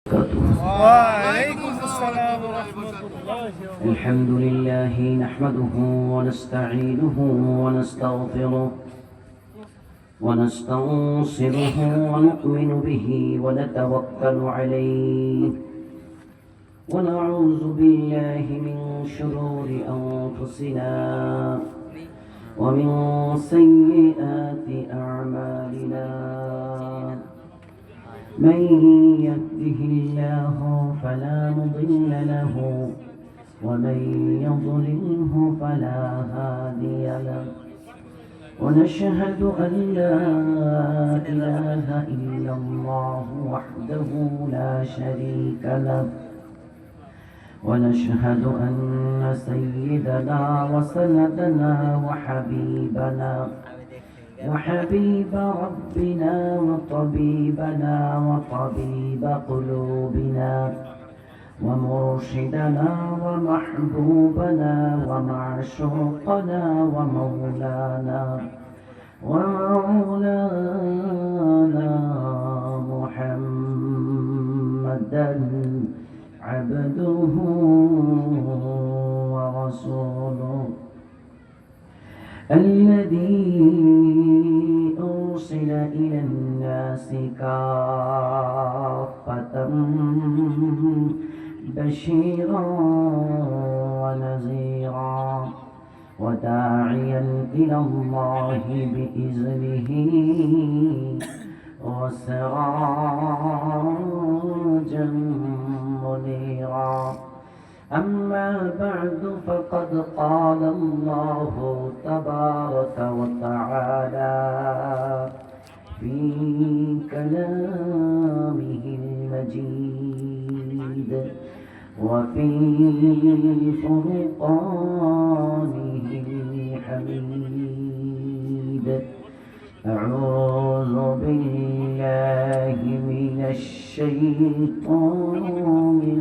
وعليكم السلام ورحمة الله وبركاته. الحمد لله نحمده ونستعينه ونستغفره ونستنصره ونؤمن به ونتوكل عليه ونعوذ بالله من شرور أنفسنا ومن سيئات أعمالنا من يهده الله فلا مضل له ومن يضلله فلا هادي له ونشهد أن لا إله إلا الله وحده لا شريك له ونشهد أن سيدنا وسندنا وحبيب ربنا وطبيبنا وطبيب قلوبنا ومرشدنا ومحبوبنا ومعشوقنا ومولانا محمدا عبده ورسوله الذي أرسل إلى الناس كافة بشيرا ونذيرا وداعيا إلى الله بإذنه وسراجا منيرا أما بعد فقد قال الله تبارك وتعالى في كلامه المجيد وفي فرقانه الحميد أعوذ بالله من الشيطان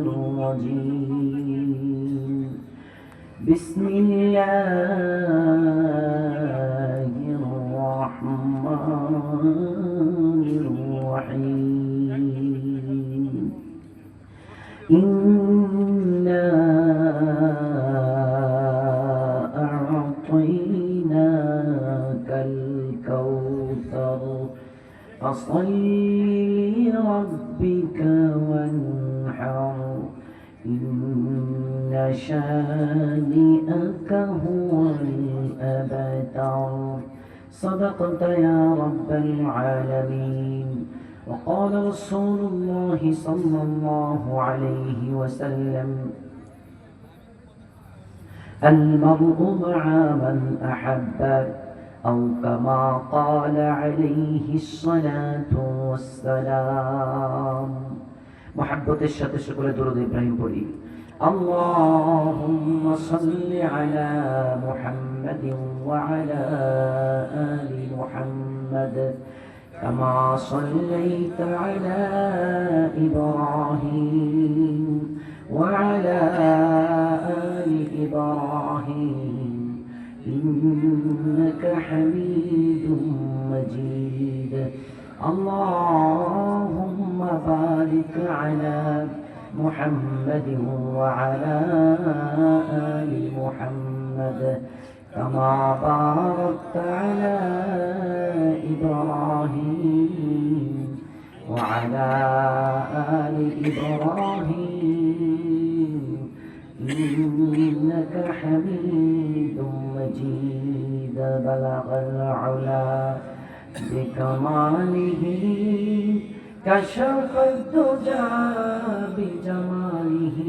الرجيم بسم الله الرحمن الرحيم إنا أعطيناك الكوثر فصل لربك وانحر إن شانئك هو الأبتر صدقت يا رب العالمين. وقال رسول الله صلى الله عليه وسلم المرء مع من أحب أو كما قال عليه الصلاة والسلام محبة الشتى شكر درود إبراهيم بولي اللهم صل على محمد وعلى آل محمد كما صليت على إبراهيم وعلى آل إبراهيم إنك حميد مجيد اللهم بارك على محمد وعلى آل محمد كما باركت على إبراهيم وعلى آل إبراهيم إنك حميد مجيد بلغ العلا بكماله كشف الدجى بجماله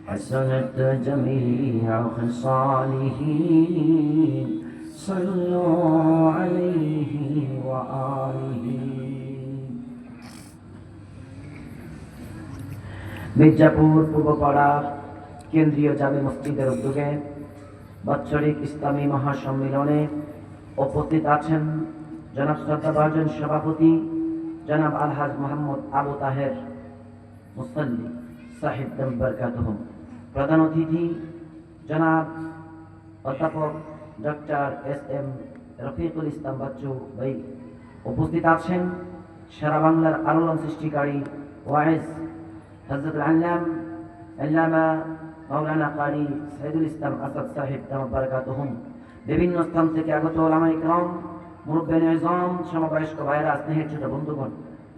حسنت جميع خصاله صلوا عليه وآله মির্জাপুর পূর্বপাড়া কেন্দ্রীয় জামে মসজিদের উদ্যোগে বাৎসরিক ইসলামী মহাসম্মেলনে উপস্থিত আছেন জনাব শ্রদ্ধাভাজন সভাপতি জনাব আলহাজ মোহাম্মদ আবু তাহের মুসল্লি সাহেব বরকাতুহু প্রধান অতিথি জনাব অধ্যাপক ডক্টর এস.এম. রফিকুল ইসলাম বাচ্চু ভাই উপস্থিত আছেন সারা বাংলার আলোড়ন সৃষ্টিকারী ওয়াইজ হযরত আল্লাম আল্লামা মাওলানা কারি সাইদুল ইসলাম আসাদ সাহেব দামাত বারাকাতুহুম, বিভিন্ন স্থান থেকে আগত ওলামায়ে কেরাম, মুরব্বিয়ান আযম, সমবয়স্ক ভাইরা, স্নেহের ছোট বন্ধুগণ,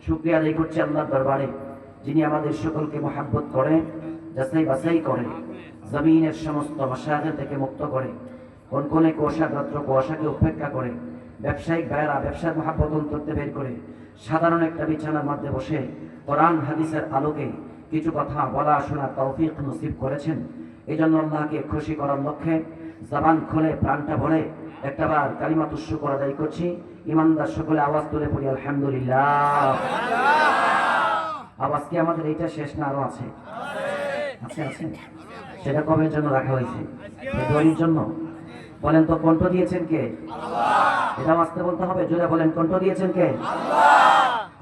শুকরিয়া আদায় করছি আল্লাহর দরবারে, যিনি আমাদের সকলকে মহব্বত করে, যাচাই বাছাই করে, জমিনের সমস্ত মাশায়েখ থেকে মুক্ত করে, কোন কুয়াশাগ্রস্ত কুয়াশাকে উপেক্ষা করে, ব্যবসায়িক ভাইরা ব্যবসার মহব্বত অন্তর্তে বের করে সাধারণ একটা বিছানার মধ্যে বসে কোরআন হাদিসের আলোকে কিছু কথা বলা শোনার তৌফিক নসিব করেছেন। এই জন্য আল্লাহকে খুশি করার লক্ষ্যে জবান খুলে প্রাণটা ভরে একটাবার কালিমাতুশ শুকর আদায় করছি। ইমানদার সকলে আওয়াজ তুলে পড়ি আলহামদুলিল্লাহ। আওয়াজ কি আমাদের এইটা শেষ না আরো আছে? আছে আছে। সেটা কবের জন্য রাখা হয়েছে? ফেব্রুয়ারির জন্য। বলেন তো কণ্ঠ দিয়েছেন কে? আল্লাহ। এটা আস্তে বলতে হবে, জোরে বলেন কণ্ঠ দিয়েছেন কে? আল্লাহ।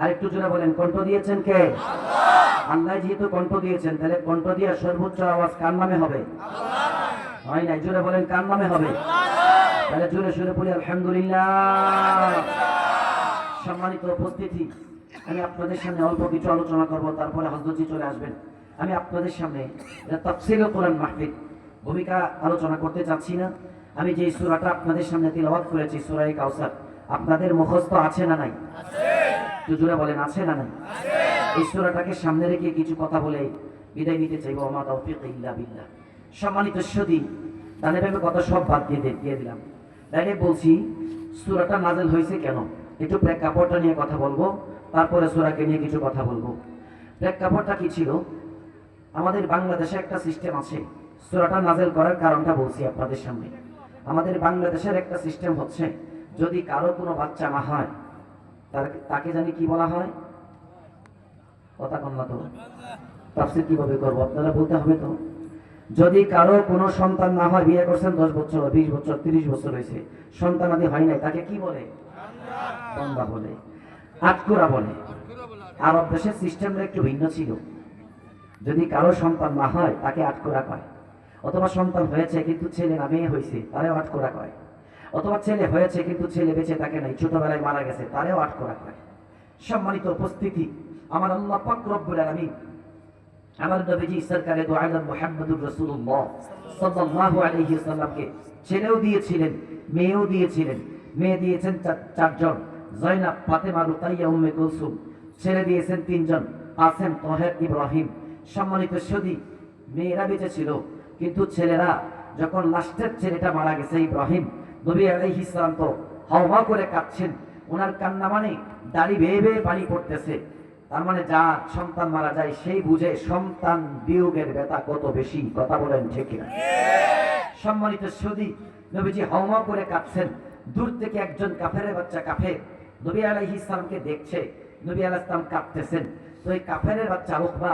আর একটু জোরে বলেন কণ্ঠ দিয়েছেন কে? আল্লাহ। আল্লাহ যেহেতু কণ্ঠ দিয়েছেন, তাহলে কণ্ঠ দিয়ে সর্বোচ্চ আওয়াজ কার নামে হবে? আল্লাহ। হয় না? জোরে বলেন কার নামে হবে? আল্লাহ। তাহলে জোরে সুরে পড়ি আলহামদুলিল্লাহ। সম্মানিত উপস্থিতি, আমি আপনাদের সামনে অল্প কিছু আলোচনা করব, তারপরে হযরতজি চলে আসবেন। আমি আপনাদের সামনে তাফসীরুল কোরআন মাহফিল ভূমিকা আলোচনা করতে চাচ্ছি না। আমি যে সূরাটা আপনাদের সামনে তিলাওয়াত করেছি, সূরা কাউসার, আপনাদের মুখস্থ আছে না নাই? আছে। একটু জোরে বলেন আছে না নাই? আছে। এই সূরাটাকে সামনে রেখে কিছু কথা বলে বিদায় নিতে চাইবো। আমা তাওফীক ইল্লা বিল্লাহ। সম্মানিত সুধী, তাহলে আমি কথা সব বাদ দিয়ে দিলাম। ডাইরেক্ট বলছি সূরাটা নাযিল হয়েছে কেন, একটু প্রেক্ষাপটটা নিয়ে কথা বলবো, তারপরে সূরাকে নিয়ে কিছু কথা বলবো। প্রেক্ষাপটটা কি ছিল? আমাদের বাংলাদেশে একটা সিস্টেম আছে, সূরাটা নাযিল করার কারণটা বলছি আপনাদের সামনে। আমাদের বাংলাদেশের একটা সিস্টেম হচ্ছে, যদি কারো কোনো বাচ্চা না হয় তাকে জানি কি বলা হয়? কথা কম না তো, তাফসীর কিভাবে করবো আপনারা বলতে হবে তো। যদি কারো কোনো সন্তান না হয়, বিয়ে করছেন 10 বছর 20 বছর 30 বছর হয়েছে, সন্তান আদি হয় নাই, তাকে কি বলে? বান্দা বলে, আটকুরা বলে। আরব দেশের সিস্টেমটা একটু ভিন্ন ছিল। যদি কারো সন্তান না হয় তাকে আটকুরা কয়, অথবা সন্তান হয়েছে কিন্তু ছেলে না মেয়ে হয়েছে, তারেও আটকুরা কয়, অথবা ছেলে হয়েছে কিন্তু ছেলে বেঁচে থাকে নাই, ছোটবেলায় মারা গেছে, তারেও আটকুরা কয়। সম্মানিত উপস্থিতি, আমার আল্লাহ পাক রব্বুল আলামিন আমার নবীজি সরকারে দু আলম মুহাম্মদুর রাসূলুল্লাহ সাল্লাল্লাহু আলাইহি ওয়াসাল্লামকে ছেলেও দিয়েছিলেন, মেয়েও দিয়েছিলেন। মেয়ে দিয়েছেন 4 জন, জয়নাব, ফাতেমা, রুকাইয়া, উম্মে কুলসুম। ছেলে দিয়েছেন 3 জন, কাসেম, তাহের, ইব্রাহিম। সম্মানিত সুধী, মেয়েরা বেঁচে ছিল, কিন্তু ছেলেরা যখন লাস্টের ছেলেটা মারা গেছে ইব্রাহিম, নবী আলাইহিস সালাম তো হাওয়া করে কাঁদছেন। ওনার কান্না মানে দাড়ি বেয়ে বেয়ে পানি পড়তেছে। তার মানে যার সন্তান মারা যায় সেই বুঝে সন্তান বিয়োগের ব্যথা কত বেশি। কথা বলেন ঠিক কিনা? সম্মানিত সুধী, নবীজি হাওয়া করে কাঁদছেন। দূর থেকে একজন কাফেরের বাচ্চা কাফের নবী আলাইহিস সালামকে দেখছে, নবী আলাইহিস সালাম কাঁদতেছেন। তো এই কাফেরের বাচ্চা উকবা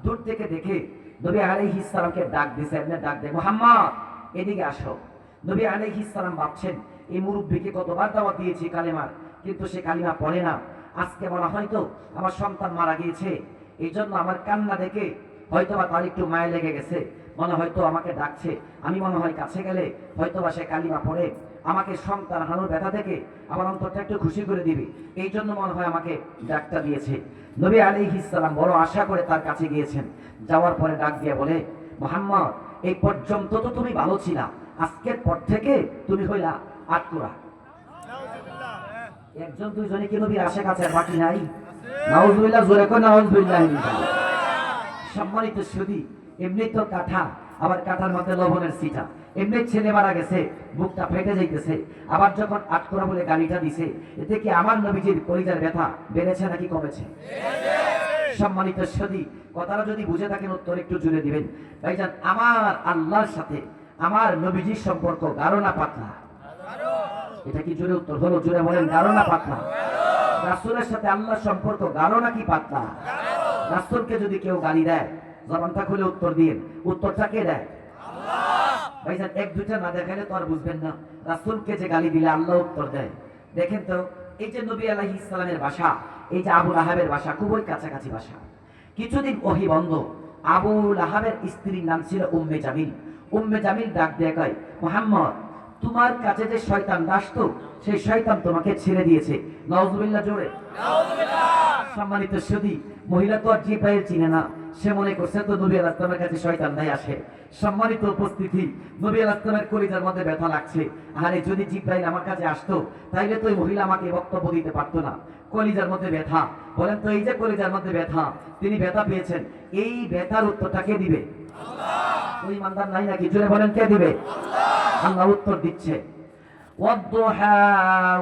দূর থেকে দেখে নবী আলাইহিস সালামকে ডাক দিছে, এমনি ডাক দেয়, মুহাম্মদ এদিকে আসো। নবী আলাইহিস সালাম ভাবছেন, এই মুরব্বিকে কতবার দাওয়াত দিয়েছি কালেমার, কিন্তু সে কালিমা পড়ে না। আজকে মনে হয়তো আমার সন্তান মারা গিয়েছে, এই জন্য আমার কান্না দেখে হয়তোবা তার একটু মায়া লেগে গেছে, মনে হয়তো আমাকে ডাকছে। আমি মনে হয় কাছে গেলে হয়তোবা সে কালিমা পড়ে আমাকে সন্তান হারানোর ব্যথা থেকে আমার অন্তরটা একটু খুশি করে দিবি, এই জন্য মনে হয় আমাকে ডাকটা দিয়েছে। নবী আলাইহিস সালাম বড় আশা করে তার কাছে গিয়েছেন। যাওয়ার পরে ডাক দিয়ে বলে, মুহাম্মদ এই পর্যন্ত তো তুমি ভালো ছিলা, আজকের পর থেকে তুমি হইলা আটকুরা। একজন দুইজনে কি নবীর আশা কাছে বাকি নাই? নাউজুবিল্লাহ, জোরে কই নাউজুবিল্লাহ। সম্মানিত সুধী, এমনি তো কাঁঠা, আবার কাঁঠার মধ্যে লবণের ছিটা। এমনি ছেলে মারা গেছে, বুকটা ফেটে যাইতেছে, আবার যখন আটকুরা বলে গালিটা দিছে, এতে কি আমার নবীজির কলিজার ব্যথা বেড়েছে নাকি কমেছে? সম্মানিত সুধী, কথাটা যদি বুঝে থাকেন উত্তর একটু জুড়ে দিবেন। ভাইজান, আমার আল্লাহর সাথে আমার নবীজির সম্পর্ক গাঢ় না পাতলা? এটা কি জোরে উত্তর হলো? জোরে বলেন, গাঢ় না পাতলা? রাসূলের সাথে আল্লাহর সম্পর্ক গাঢ় নাকি পাতলা? রাসূলকে যদি কেউ গালি দেয়, জবানটা খুলে উত্তর দিন, উত্তরটা কে দেয়? আল্লাহ। ভাইজান, এক দুইটা না দেখালে তো আর বুঝবেন না। রাসূলকে যে গালি দিলে আল্লাহ উত্তর দেয়। দেখেন তো, এই যে নবী আলাইহিস সালামের ভাষা, এই যে আবু লাহাবের ভাষা, খুবই কাছাকাছি ভাষা। কিছুদিন ওহী বন্ধ। আবু লাহাবের স্ত্রীর নাম ছিল উম্মে জামিল। উম্মে জামিল ডাক দিয়ে কয়, মুহাম্মদ তোমার কাছে যে শয়তান আসতো, সেই শয়তান তোমাকে ছেড়ে দিয়েছে। নাউজুবিল্লাহ, জোরে নাউজুবিল্লাহ। সম্মানিত সুধী, মহিলা তো আর জিব্রাইল চিনে না, সে মনে করছে তো নবী আলাইহিস সালামের কাছে শয়তান নাই আসে। সম্মানিত উপস্থিতি, নবী আলাইহিস সালামের কলিজার মধ্যে ব্যথা লাগছে। আরে যদি জিব্রাইল আমার কাছে আসতো তাইলে তো ওই মহিলা আমাকে বক্তব্য দিতে পারতো না। কলিজার মধ্যে ব্যথা, বলেন তো এই যে কলিজার মধ্যে ব্যথা, তিনি ব্যথা পেয়েছেন, এই ব্যথার উত্তরটা কে দিবে? আল্লাহ। ওই ইমানদার নাই নাকি? জোরে বলেন কে দিবে? আল্লাহ। আল্লাহ উত্তর দিচ্ছে, والضحى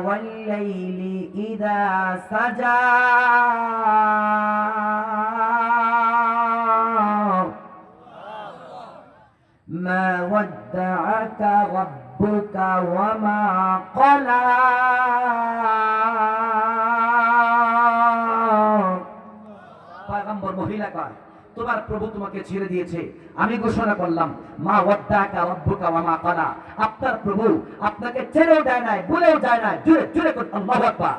والليل إذا سجى ما ودعك ربك وما قلى পয়গম্বর মহিলা কয়, তোমার প্রভু তোমাকে ছেড়ে দিয়েছে, আমি ঘোষণা করলাম মা ওয়াদ্দাকা রাব্বুকা ওয়া মা ক্বালা, আপনার প্রভু আপনাকে ছেড়েও দেয় নাই, বলেও যায় নাই। জোরে জোরে করুন আল্লাহু আকবার।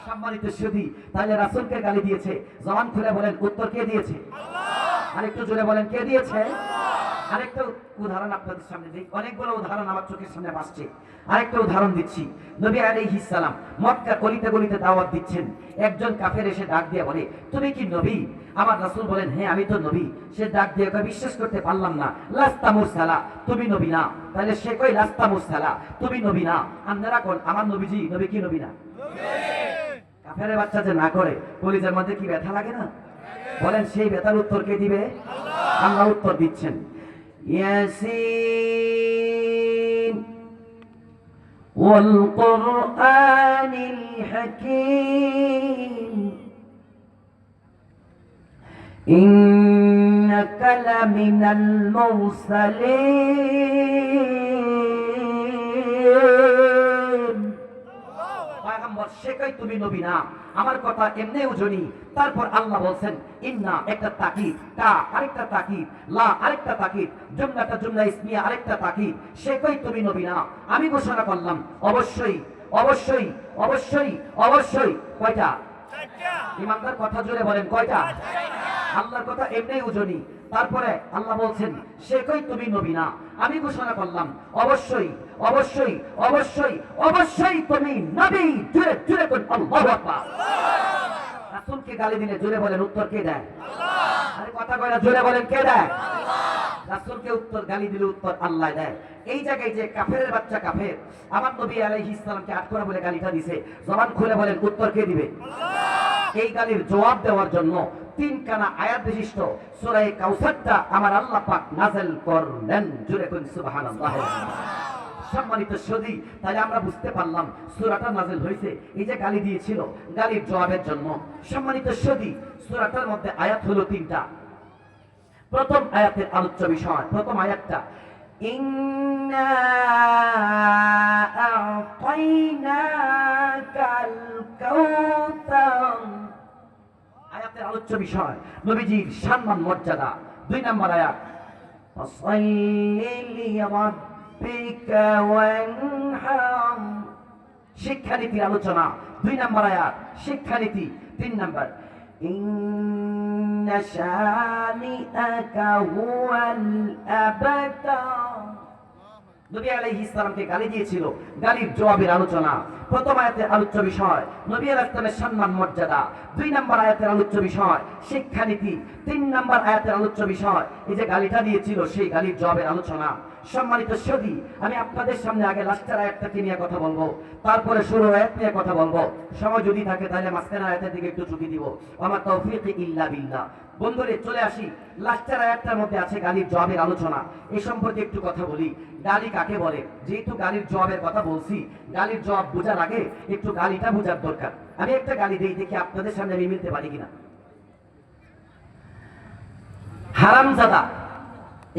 সম্মানিত সুধী, তাহলে রাসূলকে গালি দিয়েছে, জবান খুলে বলেন উত্তর কে দিয়েছে? আল্লাহ। আরেকটু জোরে বলেন কে দিয়েছে? আরেকটা উদাহরণ আপনাদের সামনে দিই, অনেকগুলো উদাহরণ আমার চোখের সামনে আসছে। আরেকটা উদাহরণ দিচ্ছি, নবী আলাইহিস সালাম মক্কা গলিতে গলিতে দাওয়াত দিচ্ছেন, একজন কাফের এসে ডাক দিয়ে বলে, তুমি কি নবী? আমার রাসূল বলেন, হ্যাঁ আমি তো নবী। সে ডাক দিয়ে কয়, বিশ্বাস করতে পারলাম না, লাস্তা মুরসালা, তুমি নবী না। তাহলে সে কয়, লাস্তা মুরসালা, তুমি নবী না। আপনারা কোন? আমার নবীজি নবী কি নবী না? কাফের বাচ্চা যে না করে, কলিজার মধ্যে কি ব্যথা লাগে না? বলেন সেই ব্যথার উত্তর কে দিবে? আল্লাহ। আল্লাহ উত্তর দিচ্ছেন, ইয়াসিন ওয়াল কুরআনিল হাকীম ইন্নাকা লামিনাল মুরসালিন। পয়গম্বর সে কই তুমি নবী না, আমার কথা এমনি ওজনি। তারপর আল্লাহ বলছেন, ইন্না একটা তাকিদ, কা আরেকটা তাকিদ, লা আরেকটা তাকিদ, জুমলাটা জুমলা ইসমিয়া আরেকটা তাকিদ। সে কই তুমি নবী না, আমি ঘোষণা করলাম অবশ্যই অবশ্যই অবশ্যই অবশ্যই। কয়টা? ইমানদার কথা জোরে বলেন কয়টা? আল্লাহর কথা এমনি ওজনি। তারপরে আল্লাহ বলছেন, সে কই তুমি নবী না, আমি ঘোষণা করলাম অবশ্যই অবশ্যই অবশ্যই অবশ্যই তুমি নবী। জোরে জোরে কোন আল্লাহু আকবার। রাসূলকে গালি দিলে জোরে বলেন উত্তর কে দেয়? আল্লাহ। আরে কথা কয় না, জোরে বলেন কে দেয়? আল্লাহ। রাসূলকে উত্তর গালি দিলে উত্তর আল্লাহ দেয়। এই জায়গায় যে কাফেরের বাচ্চা কাফের আমার নবী আলাইহিস সালামকে আটকরা বলে গালিটা দিছে, জবান খুলে বলেন উত্তর কে দিবে? আল্লাহ। এই গালির জবাব দেওয়ার জন্য 3 খানা আয়াত বিশিষ্ট সূরা কাউসারটা আমার আল্লাহ পাক নাযিল করলেন। জোরে কোন সুবহানাল্লাহ। সম্মানিত সুধী, তাহলে আমরা বুঝতে পারলাম সূরাটা নাযিল হয়েছে এই যে গালি দিয়েছিল, গালির জবাবের জন্য। সম্মানিত সুধী, সূরাটার মধ্যে আয়াত হলো 3টা। প্রথম আয়াতের আলোচ্য বিষয়, প্রথম আয়াতটা ইন্না আ'তাইনাকাল কাউসার। আয়াতের আলোচ্য বিষয় নবীজির সম্মান মর্যাদা। 2 নম্বর আয়াত ফাসাল্লি লিরাব্বিকা ওয়ানহার, শিক্ষানীতির আলোচনা। 2 নম্বর আয়াত শিক্ষানীতি। 3 নম্বর ইন্না শানিআকা হুয়াল আবতার। নবী আলাইহিস সালামকে গালি দিয়েছিল, গালির জবাবের আলোচনা। প্রথম আয়াতের আলোচ্য বিষয় নবী আলাইহিস সালামের সম্মান মর্যাদা। 2 নম্বর আয়াতের আলোচ্য বিষয় শিক্ষানীতি। 3 নম্বর আয়াতের আলোচ্য বিষয় এই যে গালিটা দিয়েছিল সেই গালির জবাবের আলোচনা। সম্মানিত সুধী, আমি আপনাদের সামনে আগে লাস্টের আয়াতটাকে নিয়ে কথা বলবো, তারপরে শুরু আয়াত নিয়ে কথা বলবো। সময় যদি থাকে তাহলে মাঝখানের আয়াতের দিকে একটু ঝুঁকি দিব। আমার তৌফিক ইল্লা বিল্লাহ। বন্ধুরে চলে আসি, লাস্টের আয়াতটার মধ্যে আছে গালির জবাবের আলোচনা। এই সম্পর্কে একটু কথা বলি, গালি কাকে বলে? যেহেতু গালির জবাবের কথা বলছি, গালির জবাব বোঝার আগে একটু গালিটা বোঝার দরকার। আমি একটা গালি দেই, দেখি আপনাদের সামনে আমি মিলতে পারি কিনা। হারামজাদা,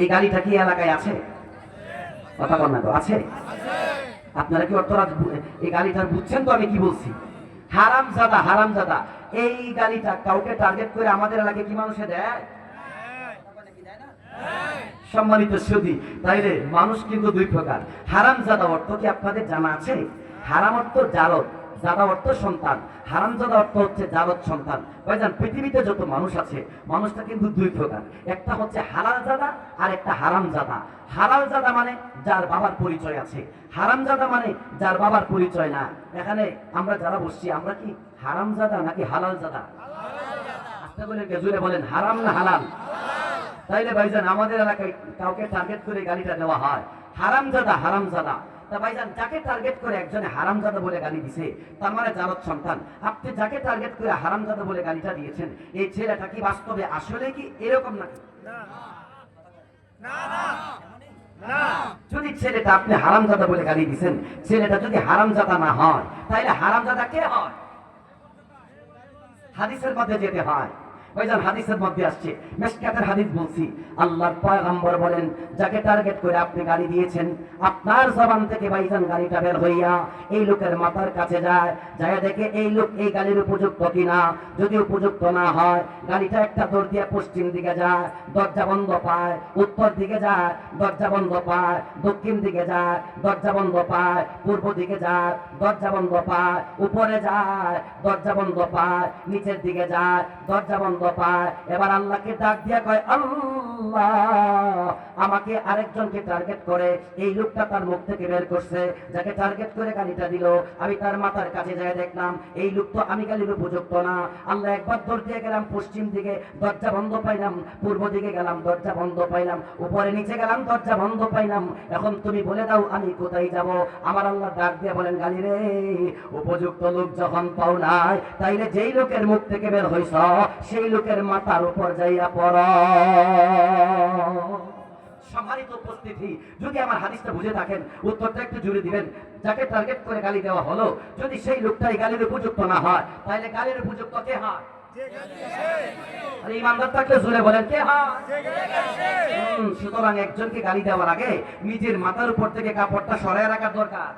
এই গালিটা কি এলাকায় আছে? কথা বল না তো, আছে? আপনারা কি অর্থরাজ এই গালিটার বুঝছেন তো আমি কি বলছি? হারামজাদা, হারামজাদা, এই গালিটা কাউকে টার্গেট করে আমাদের এলাকায় কি মানুষে দেয়? সম্মানিত সুধী, তাইলে মানুষ কিন্তু 2 প্রকার। হারামজাদা অর্থ কি আপনাদের জানা আছে? হারাম অর্থ জারদ, জাদা অর্থ সন্তান, হারামজাদা অর্থ হচ্ছে জারদ সন্তান। ভাইজান পৃথিবীতে যত মানুষ আছে, মানুষটা কিন্তু দুই প্রকার, একটা হচ্ছে হালাল জাদা আর একটা হারাম জাদা। হালাল জাদা মানে যার বাবার পরিচয় আছে, হারাম জাদা মানে যার বাবার পরিচয় না। এখানে আমরা যারা বসছি, আমরা কি হারাম জাদা নাকি হালাল জাদা? আস্তে বলে জুড়ে বলেন, হারাম না হালাল? তাইলে ভাইজান আমাদের এলাকায় কাউকে টার্গেট করে গালিটা দেওয়া হয় হারামজাদা, হারামজাদা। তা ভাইজান যাকে টার্গেট করে একজনে হারামজাদা বলে গালি দিছে, তার মানে জারদ সন্তান। আপনি যাকে টার্গেট করে হারামজাদা বলে গালিটা দিয়েছেন, এই ছেলেটা কি বাস্তবে আসলে কি এরকম নাকি? যদি ছেলেটা আপনি হারামজাদা বলে গালি দিয়েছেন, ছেলেটা যদি হারামজাদা না হয়, তাহলে হারামজাদা কে হয়? হাদিসের মধ্যে যেতে হয়। ভাইজান হাদিসের মধ্যে আসছে, মিশকাতের হাদিস বলছি, আল্লাহর পয়গম্বর বলেন, যাকে টার্গেট করে আপনি গালি দিয়েছেন, আপনার জবান থেকে ভাইজান গালিটা বের হইয়া এই লোকের মাথার কাছে যায়, যায় দেখে এই লোক এই গালির উপযুক্ত কিনা। যদি উপযুক্ত না হয়, গালিটা একটা দৌড় দিয়ে পশ্চিম দিকে যায়, দরজা বন্ধ পায়, উত্তর দিকে যায়, দরজা বন্ধ পায়, দক্ষিণ দিকে যায়, দরজা বন্ধ পায়, পূর্ব দিকে যায়, দরজা বন্ধ পায়, উপরে যায়, দরজা বন্ধ পায়, নিচের দিকে যায়, দরজা বন্ধ পায়। এবার আল্লাহকে ডাক দিয়া কয়, আল্লাহ আমাকে আরেকজনকে টার্গেট করে এই লোকটা তার মুখ থেকে বের করছে, যাকে টার্গেট করে গালিটা দিল, আমি তার মাথার কাছে যাই দেখলাম এই লোক তো আমি গালির উপযুক্ত না। আল্লাহ একবার দৌড় দিয়ে গেলাম পশ্চিম দিকে, দরজা বন্ধ পাইলাম, পূর্ব দিকে গেলাম, দরজা বন্ধ পাইলাম, উপরে নিচে গেলাম, দরজা বন্ধ পাইলাম। এখন তুমি বলে দাও আমি কোথায় যাব? আমার আল্লাহ ডাক দিয়ে বলেন, গালি রে, উপযুক্ত লোক যখন পাও নাই, তাইলে যেই লোকের মুখ থেকে বের হইছ সেই লোকের মাথার উপর যাইয়া পড়। সম্মানিত উপস্থিতি, যদি আমার হাদিসটা বুঝে থাকেন, উত্তরটা একটু জুড়ে দিবেন। যাকে টার্গেট করে গালি দেওয়া হলো, যদি সেই লোকটাই গালির উপযুক্ত না হয়, তাহলে গালির উপযুক্ত কে হয়? আরে ইমানদার থাকলে জুড়ে বলেন, কে হয়? সুতরাং একজনকে গালি দেওয়ার আগে নিজের মাথার উপর থেকে কাপড়টা সরায় রাখার দরকার।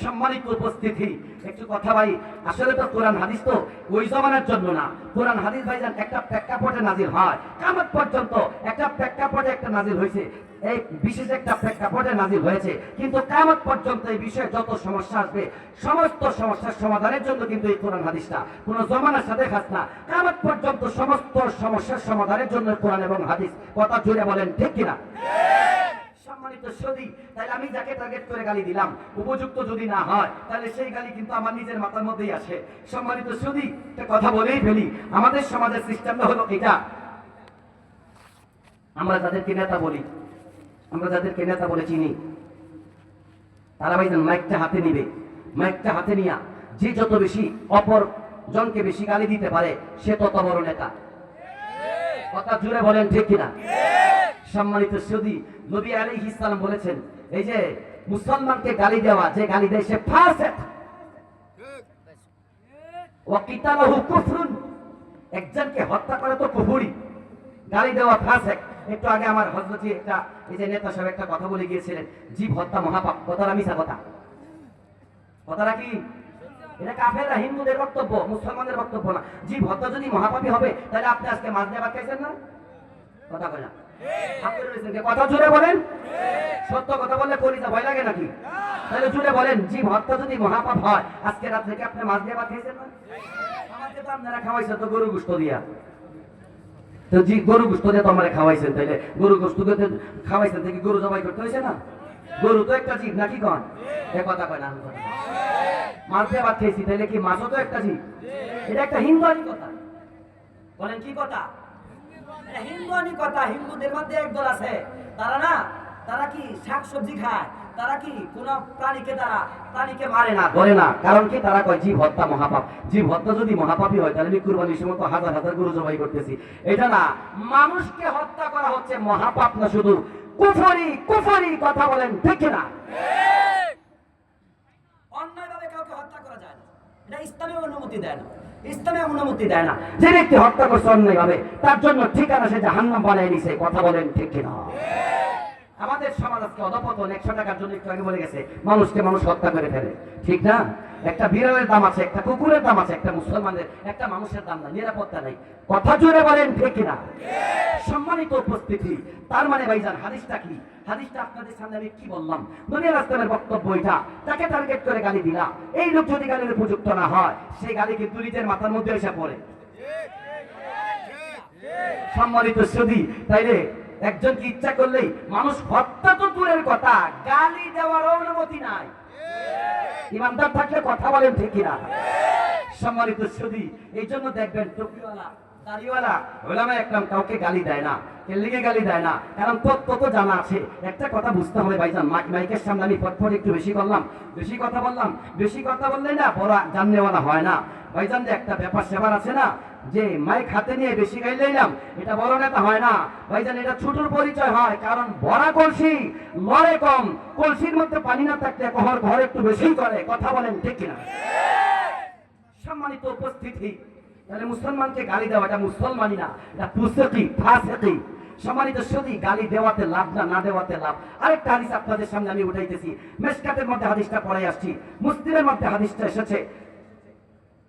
সম্মানিত উপস্থিতি, একটু কথা ভাই, আসলে তো কোরআন হাদিস তো ওই জমানার জন্য না। কোরআন হাদিস ভাইজান একটা প্রেক্ষাপটে নাজিল হয়, কিয়ামত পর্যন্ত একটা প্রেক্ষাপটে একটা নাজিল হয়েছে, এই বিশেষ একটা প্রেক্ষাপটে নাজিল হয়েছে। কিন্তু কিয়ামত পর্যন্ত এই বিষয়ে যত সমস্যা আসবে, সমস্ত সমস্যার সমাধানের জন্য কিন্তু এই কোরআন হাদিসটা কোনো জমানার সাথে খাস না। কিয়ামত পর্যন্ত সমস্ত সমস্যার সমাধানের জন্য কোরআন এবং হাদিস। কথা জুড়ে বলেন, ঠিক কিনা? সম্মানিত সুধী, তাহলে আমি যাকে টার্গেট করে গালি দিলাম, উপযুক্ত যদি না হয়, তাহলে সেই গালি কিন্তু আমার নিজের মাথার মধ্যেই আসে। সম্মানিত সুধী, একটা কথা বলেই ফেলি, আমাদের সমাজের সিস্টেমটা হলো এটা, আমরা যাদেরকে নেতা বলি, আমরা যাদেরকে নেতা বলে চিনি, তারা ভাইজান মাইকটা হাতে নিবে, মাইকটা হাতে নিয়া যে যত বেশি অপর জনকে বেশি গালি দিতে পারে, সে তত বড় নেতা। কথা জুড়ে বলেন, ঠিক কিনা? সম্মানিত সুধী, নবী আলাইহিস সালাম বলেছেন, এই যে মুসলমানকে গালি দেওয়া, যে গালি দেয় সে ফাসিক, ওয়া কিতালহু কুফরুন, একজনকে হত্যা করা তো কুফরি, গালি দেওয়া ফাসিক। একটু আগে আমার হযরত একটা এই যে নেতা সাহেব একটা কথা বলে গিয়েছিলেন, জীব হত্যা মহাপাপ। কথাটা মিছা কথা, কথাটা কি? এটা কাফেররা, হিন্দুদের বক্তব্য, মুসলমানদের বক্তব্য না। জীব হত্যা যদি মহাপাপী হবে, তাহলে আপনি আজকে মাছ দিয়ে ভাত খাইছেন না? কথা কয় না? কথা জুড়ে বলেন, সত্য কথা বললে কলিজা ভয় লাগে নাকি? তাহলে জুড়ে বলেন, জীব হত্যা যদি মহাপাপ হয়, আজকে রাত থেকে আপনি মাছ দিয়ে ভাত খেয়েছেন না? আমাকে তো আপনারা খাওয়াইছেন তো গরু গোশত দিয়া, তো গরু গোশত দিয়ে তো আমরা খাওয়াইছেন, তাইলে গরু গোশত খাওয়াইছেন থেকে গরু জবাই করতে হয়েছে না? গরু তো একটা জীব নাকি? কন এ কথা কয় না? মাছ দিয়ে ভাত খেয়েছি, তাইলে কি মাছও তো একটা জীব? এটা একটা হিন্দুয়ানি কথা। বলেন কি কথা? হিন্দুয়ানি কথা। হিন্দুদের মধ্যে একদল আছে, তারা না, তারা কি শাকসবজি খায়, তারা কি কোন প্রাণীকে মারে না, ধরে না। কারণ কি? তারা কয় জীব হত্যা মহাপাপ। জীব হত্যা যদি মহাপাপী হয়, তাহলে আমি কুরবানির সময় তো হাজার হাজার গরু জবাই করতেছি। এটা না, মানুষকে হত্যা করা হচ্ছে মহাপাপ না, শুধু কুফরি। কুফরি, কথা বলেন ঠিক না? অন্যায়ভাবে কাউকে হত্যা করা যায় না, এটা ইসলামে অনুমতি দেয় না, ইসলামে অনুমতি দেয় না। যে ব্যক্তি হত্যা করছে অন্যায়ভাবে, তার জন্য ঠিকানা সে জাহান্নাম বানিয়ে নিছে। কথা বলেন ঠিক কিনা? আমাদের সমাজ আজকে অধপতন। 100 টাকার জন্য একটু আগে বলে গেছে, মানুষকে মানুষ হত্যা করে ফেলে, ঠিক না? একটা বিড়ালের দাম আছে, একটা কুকুরের দাম আছে, একটা মুসলমানের, একটা মানুষের দাম নাই, নিরাপত্তা নাই। কথা জোরে বলেন ঠিক কিনা? সম্মানিত উপস্থিতি, তার মানে ভাইজান হাদিসটা কি? হাদিসটা আপনাদের সামনে আমি কি বললাম? নবী আলাইহিস সালামের বক্তব্য এটা। তাকে টার্গেট করে গালি দিলা, এই লোক যদি গালির উপযুক্ত না হয়, সেই গালি কিন্তু নিজের মাথার মধ্যে এসে পড়ে। সম্মানিত সুধী, তাইলে একজন কি ইচ্ছা করলেই মানুষ হত্যা তো দূরের কথা, গালি দেওয়ার অনুমতি নাই। ইমানদার থাকলে কথা বলেন ঠিক কিনা? সম্মানিত সুধী, এই জন্য দেখবেন টুপিওয়ালা দাড়িওয়ালা ওলামা একরাম কাউকে গালি দেয় না। এর লিগে গালি দেয় না কারণ তত জানা আছে। একটা কথা বুঝতে হবে ভাইজান, মাইকের সামনে আমি ফটফট একটু বেশি করলাম, বেশি কথা বললাম। বেশি কথা বললে না বড় জাননেওয়ালা হয় না ভাইজান। যে একটা ব্যাপার সেবার আছে না, যে মাইক হাতে নিয়ে বেশি গাইলে এলাম, এটা বড় নেতা হয় না ভাইজান, এটা ছোটর পরিচয় হয়। কারণ ভরা কলসি লড়ে কম, কলসির মধ্যে পানি না থাকলে ঘর একটু বেশি করে। কথা বলেন ঠিক কিনা? সম্মানিত উপস্থিতি, তাহলে মুসলমানকে গালি দেওয়া এটা মুসলমানই না, এটা ফুসকি ফাসিকি। সম্মানিত সুধী, গালি দেওয়াতে লাভ না, না দেওয়াতে লাভ। আরেকটা হাদিস আপনাদের সামনে আমি উঠাইতেছি। মিশকাতের মধ্যে হাদিসটা পড়ে আসছি, মুসলিমের মধ্যে হাদিসটা এসেছে,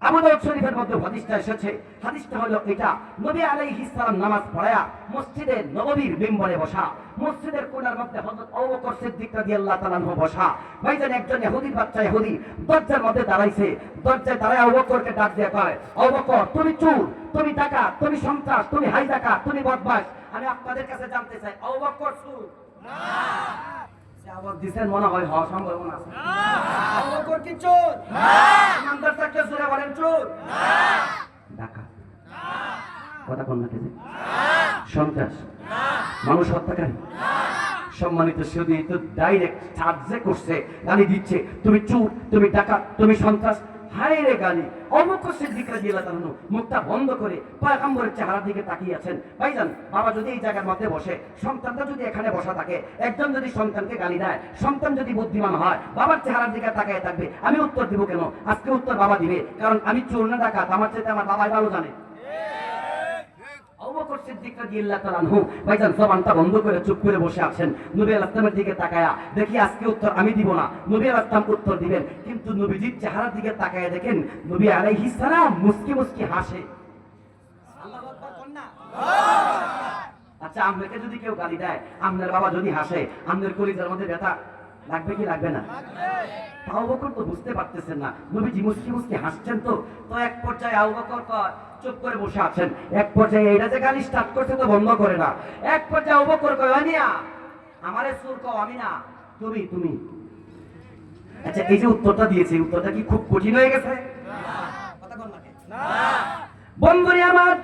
আবু দাউদ শরীফের মধ্যে হাদিসটা এসেছে। হাদিসটা হলো এটা, নবী আলাইহিস সালাম নামাজ পড়ায়া মসজিদে নববীর মিম্বরে বসা, মসজিদের কোণার মধ্যে হযরত আবু বকর সিদ্দিক রাদিয়াল্লাহু তাআলা আনহু বসা। ভাইজান একজন ইহুদির বাচ্চা ইহুদি দরজার মধ্যে দাঁড়াইছে। দরজায় দাঁড়ায় আবু বকরকে ডাক দিয়ে কয়, আবু বকর তুমি চোর, তুমি ডাকাত, তুমি সন্ত্রাস, তুমি হাইজাকার, তুমি বদমাশ। আমি আপনাদের কাছে জানতে চাই, আবু বকর চোর না? আবার দিছেন মনে হয়, হওয়া সম্ভাবনা আছে। আবু বকর কি চোর? না। ইমানদার থাকলে জোরে বলেন চোর না। ডাকাত না। কথা কোন না? সন্ত্রাস না। মানুষ হত্যাকারী না। সম্মানিত সুধী, তো ডাইরেক্ট চার্জে করছে, গালি দিচ্ছে, তুমি চোর, তুমি ডাকাত, তুমি সন্ত্রাস। হায় রে গালি! আবু বকর সিদ্দিক রাদিয়াল্লাহু তাআলা মুখটা বন্ধ করে পয়গম্বরের চেহারার দিকে তাকিয়ে আছেন। ভাইজান, বাবা যদি এই জায়গার মধ্যে বসে, সন্তানটা যদি এখানে বসা থাকে, একজন যদি সন্তানকে গালি দেয়, সন্তান যদি বুদ্ধিমান হয়, বাবার চেহারার দিকে তাকিয়ে থাকবে। আমি উত্তর দিব কেন? আজকে উত্তর বাবা দিবে, কারণ আমি চোর না ডাকাত, আমার চাইতে আমার বাবাই ভালো জানে। আবু বকর সিদ্দিক রাদিয়াল্লাহু তাআলা আনহু ভাইজান জবানটা বন্ধ করে চুপ করে বসে আছেন। নবী আলাইহিস সালামের দিকে তাকায়া দেখি আজকে উত্তর আমি দিব না, নবী আলাইহিস সালাম উত্তর দিবেন। কিন্তু নবীজির চেহারার দিকে তাকায়া দেখেন নবী আলাইহিস সালাম মুস্কি মুস্কি হাসে। আল্লাহু আকবার কোন না? আচ্ছা, আপনাকে যদি কেউ গালি দেয়, আপনার বাবা যদি হাসে, আপনার কলিজার মধ্যে ব্যথা লাগবে কি লাগবে না? আবু বকর তো বুঝতে পারতেছেন না, নবীজি মুস্কি মুস্কি হাসছেন। তো এক পর্যায়ে আবু বকর চুপ করে বসে আছেন। এক পর্যায়ে এটা যে গালি স্টার্ট করছে তো বন্ধ করে না। এক পর্যায়ে আবু বকর কয়, মিয়া আমারে চোর কও, আমি না, তুমি। আচ্ছা, এই যে উত্তরটা দিয়েছে, উত্তরটা কি খুব কঠিন হয়ে গেছে? না। বন্ধুরে আমার,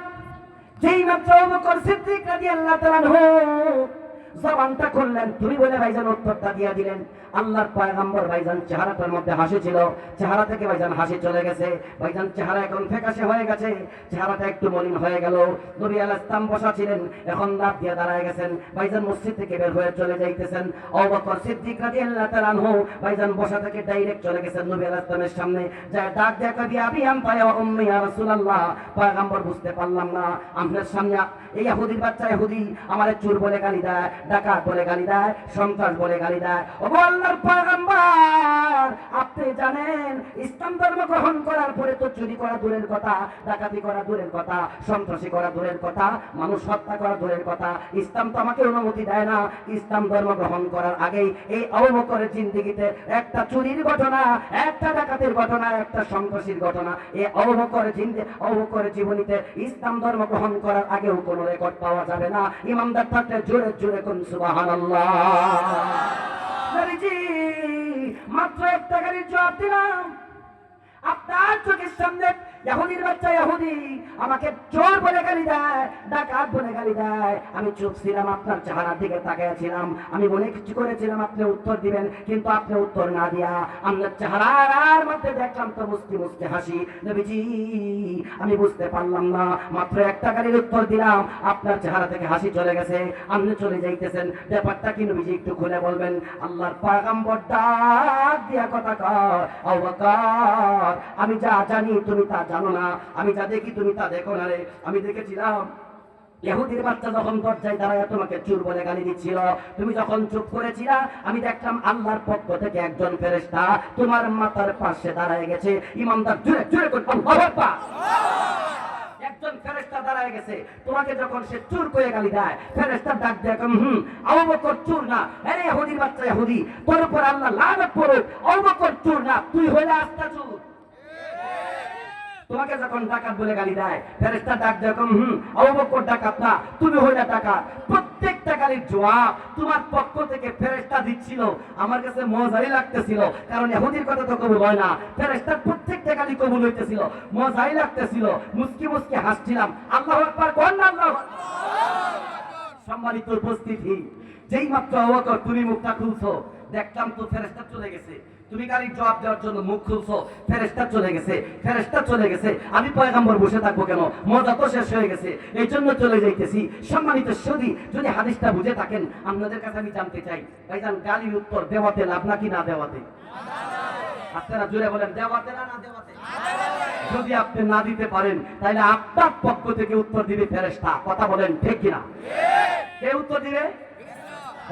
যেই মাত্র আবু বকর সিদ্দিক রাদিয়াল্লাহু তাআলা আনহু জবানটা খুললেন, তুমি বলে ভাইজান উত্তরটা দিয়ে দিলেন। আল্লাহর পয়গম্বর ভাইজান চেহারাটার মধ্যে হাসি ছিল, চেহারা থেকে ভাইজান হাসি চলে গেছে। ভাইজান চেহারা এখন ফ্যাকাশে হয়ে গেছে, চেহারাটা একটু মলিন হয়ে গেল। নবী আলাইহিস সালাম বসা ছিলেন, এখন দাঁত দিয়ে দাঁড়ায় গেছেন। ভাইজান মসজিদ থেকে বের হয়ে চলে যাইতেছেন। আবু বকর সিদ্দিক রাদিয়াল্লাহু তাআলা আনহু ভাইজান বসা থেকে ডাইরেক্ট চলে গেছেন নবী আলাইহিস সালামের সামনে, যায় ডাক দিয়ে কই, আবি আনতা ইয়া উম্মি ইয়া রাসূলুল্লাহ। পয়গম্বর বুঝতে পারলাম না, আপনার সামনে এই ইহুদির বাচ্চা ইহুদি আমারে চোর বলে গালি দেয়, ডাকাত বলে গালি দেয়, সন্ত্রাস বলে গালি দেয়। ও আল্লাহর পয়গম্বর, আপনি জানেন ইসলাম ধর্ম গ্রহণ করার পরে তো চুরি করা দূরের কথা, ডাকাতি করা দূরের কথা, সন্ত্রাসী করা দূরের কথা, মানুষ হত্যা করা দূরের কথা, ইসলাম তো আমাকে অনুমতি দেয় না। ইসলাম ধর্ম গ্রহণ করার আগেই এই আবু বকরের জিন্দেগিতে একটা চুরির ঘটনা, একটা ডাকাতির ঘটনা, একটা সন্ত্রাসীর ঘটনা, এই আবু বকরের জীবনীতে ইসলাম ধর্ম গ্রহণ করার আগেও কোনো রেকর্ড পাওয়া যাবে না। ইমানদার থাকলে জোরে জোরে কোন সুবহানাল্লাহ। নবীজি মাত্র একটা গাড়ির জবাব দিলাম, আপনার চোখের সামনে ইহুদির বাচ্চা ইহুদি আমাকে চোর বলে গালি দেয়, ডাকাত বলে গালি দেয়। আমি চুপ ছিলাম, আপনার চেহারার দিকে তাকিয়েছিলাম। আমি মনে কিছু করেছিলাম আপনি উত্তর দিবেন, কিন্তু আপনি উত্তর না দিয়া আপনার চেহারার মধ্যে দেখলাম তো মুস্কি মুস্কি হাসি। নবীজি আমি বুঝতে পারলাম না, মাত্র একটা গালির উত্তর দিলাম, আপনার চেহারা থেকে হাসি চলে গেছে, আপনি চলে যাইতেছেন। ব্যাপারটা কি নবীজি একটু খুলে বলবেন? আল্লাহর পয়গম্বর ডাক দিয়া কথা কয়, আবু বকর আমি যা জানি তুমি তা জানো না, আমি যা দেখি তুমি তা দেখো না রে। আমি দেখেছিলাম ইহুদির বাচ্চা যখন দরজায় দাঁড়ায় তোমাকে চোর বলে গালি দিচ্ছিল, তুমি যখন চুপ করেছিলা, আমি দেখলাম আল্লাহর পক্ষ থেকে একজন ফেরেশতা তোমার মাথার পাশে দাঁড়ায় গেছে। ইমানদার জোরে জোরে করে আল্লাহু আকবার। একজন ফেরেশতা দাঁড়ায় গেছে, তোমাকে যখন সে চোর করে গালি দেয়, ফেরেশতা ডাক দেয় আবু বকর চোর না, আরে ইহুদির বাচ্চা ইহুদি, তোর উপর আল্লাহ লানত করুক, আবু বকর চোর না, তুই হইলে আস্তা চোর। তোমাকে যখন ডাকাত বলে গালি দেয়, ফেরেশতা ডাক দেয় আবু বকর ডাকাত না, তুমি হইলে ডাকাত। প্রত্যেকটা গালির জবাব তোমার পক্ষ থেকে ফেরেশতা দিচ্ছিল। আমার কাছে মজাই লাগতেছিল, কারণ ইহুদির কথা তো কবুল হয় না, ফেরেশতার প্রত্যেকটা গালি কবুল হইতেছিল, মজাই লাগতেছিল, মুস্কি মুস্কি হাসছিলাম। আল্লাহু আকবার কোন না আল্লাহু আকবার। সম্মানিত উপস্থিতি, যেই মাত্র আবু বকর তুমি মুখটা খুলছো, দেখলাম তো ফেরেশতা চলে গেছে। তুমি গালির জবাব দেওয়ার জন্য মুখ খুলছো, ফেরেশতা চলে গেছে, ফেরেশতা চলে গেছে। আমি পয়গম্বর বসে থাকবো কেন? মজা তো শেষ হয়ে গেছে, এই জন্য চলে যাইতেছি। সম্মানিত সুধী, যদি হাদিসটা বুঝে থাকেন, আপনাদের কাছে আমি জানতে চাই, ভাইজান গালির উত্তর দেওয়াতে লাভ নাকি না দেওয়াতে? আপনারা জোরে বলেন, দেওয়াতে না দেওয়াতে? যদি আপনি না দিতে পারেন, তাহলে আপনার পক্ষ থেকে উত্তর দিবে ফেরেশতা। কথা বলেন ঠিক কিনা? কে উত্তর দিবে?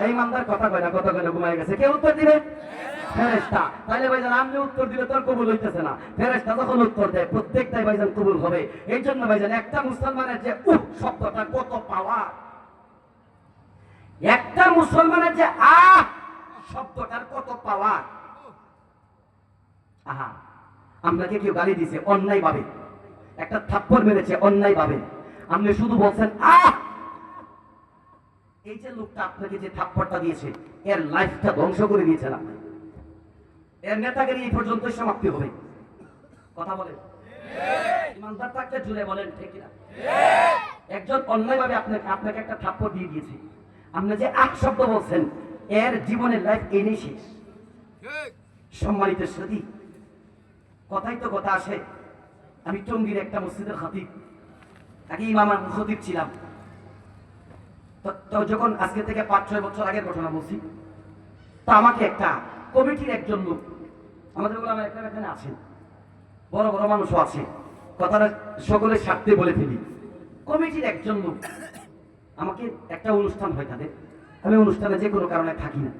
এই ইমানদার কথা কয় না, কথা কয় না, ঘুমায় গেছে। কে উত্তর দিবে? ফেরেশতা। তাহলে ভাইজান আপনি উত্তর দিলে তোর কবুল হইতেছে না, ফেরেশতা যখন উত্তর দেয় প্রত্যেকটাই ভাইজান কবুল হবে। এই জন্য ভাইজান একটা মুসলমানের যে শব্দটা কত পাওয়ার, একটা মুসলমানের যে শব্দটার কত পাওয়ার। আহা, আপনাকে কেউ গালি দিয়েছে অন্যায় ভাবে, একটা থাপ্পড় মেরেছে অন্যায় ভাবে, আপনি শুধু বলছেন এই যে লোকটা আপনাকে যে থাপ্পড়টা দিয়েছে, এর লাইফটা ধ্বংস করে দিয়েছেন আপনি, এর নেতাগিরি এই পর্যন্ত সমাপ্তি হবে। কথা বলেন, ইমানদার থাকলে জুড়ে বলেন ঠিক কিনা? একজন অন্যায়ভাবে আপনাকে একটা থাপ্পড় দিয়ে দিয়েছে, আপনি যে শব্দ বলছেন, এর জীবনের লাইফ এনেই শেষ। সম্মানিত সাথী, কথাই তো কথা আসে। আমি টঙ্গীর একটা মসজিদের খতিব, আগে ইমাম খতিব ছিলাম। তো যখন আজকে থেকে 5-6 বছর আগের ঘটনা বলছি, তো আমাকে একটা কমিটির একজন লোক, আমাদের ওলামা এখানে আছেন, বড় বড় মানুষও আছে, কথাটা সকলের স্বার্থে বলে ফেলি। কমিটির একজন লোক আমাকে একটা অনুষ্ঠান হয় তাদের, আমি অনুষ্ঠানে যে কোনো কারণে থাকি না,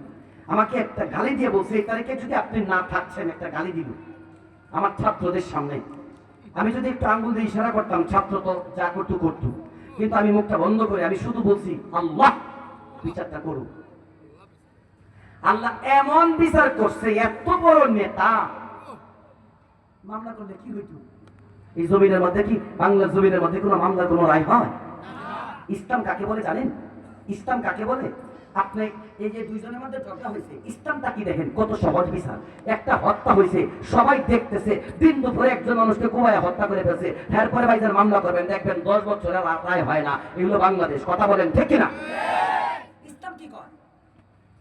আমাকে একটা গালি দিয়ে বলছে, এই তারিখে যদি আপনি না থাকছেন, একটা গালি দিল আমার ছাত্রদের সামনে। আমি যদি একটু আঙ্গুল দিয়ে ইশারা করতাম, ছাত্র তো যা করতো করতো, কিন্তু আমি মুখটা বন্ধ করে আমি শুধু বলছি আল্লাহ বিচারটা করুন। আল্লাহ এমন বিচার করছে, এত বড় নেতা মামলা করলে কি হইতো? এই জমিনের মধ্যে কি, বাংলার জমিনের মধ্যে কোনো মামলার কোনো রায় হয়? ইসলাম কাকে বলে জানেন? ইসলাম কাকে বলে? আপনি এই যে দুইজনের মধ্যে ঝগড়া হয়েছে, ইসলামটা কি দেখেন, কত সহজ বিচার। একটা হত্যা হয়েছে, সবাই দেখতেছে, দিন দুপুরে একজন মানুষকে কুমায় হত্যা করে ফেলছে, এরপরে ভাইজান মামলা করবেন, দেখবেন 10 বছরের রায় হয় না। এগুলো বাংলাদেশ। কথা বলেন ঠিক কিনা? ইসলাম কি কয়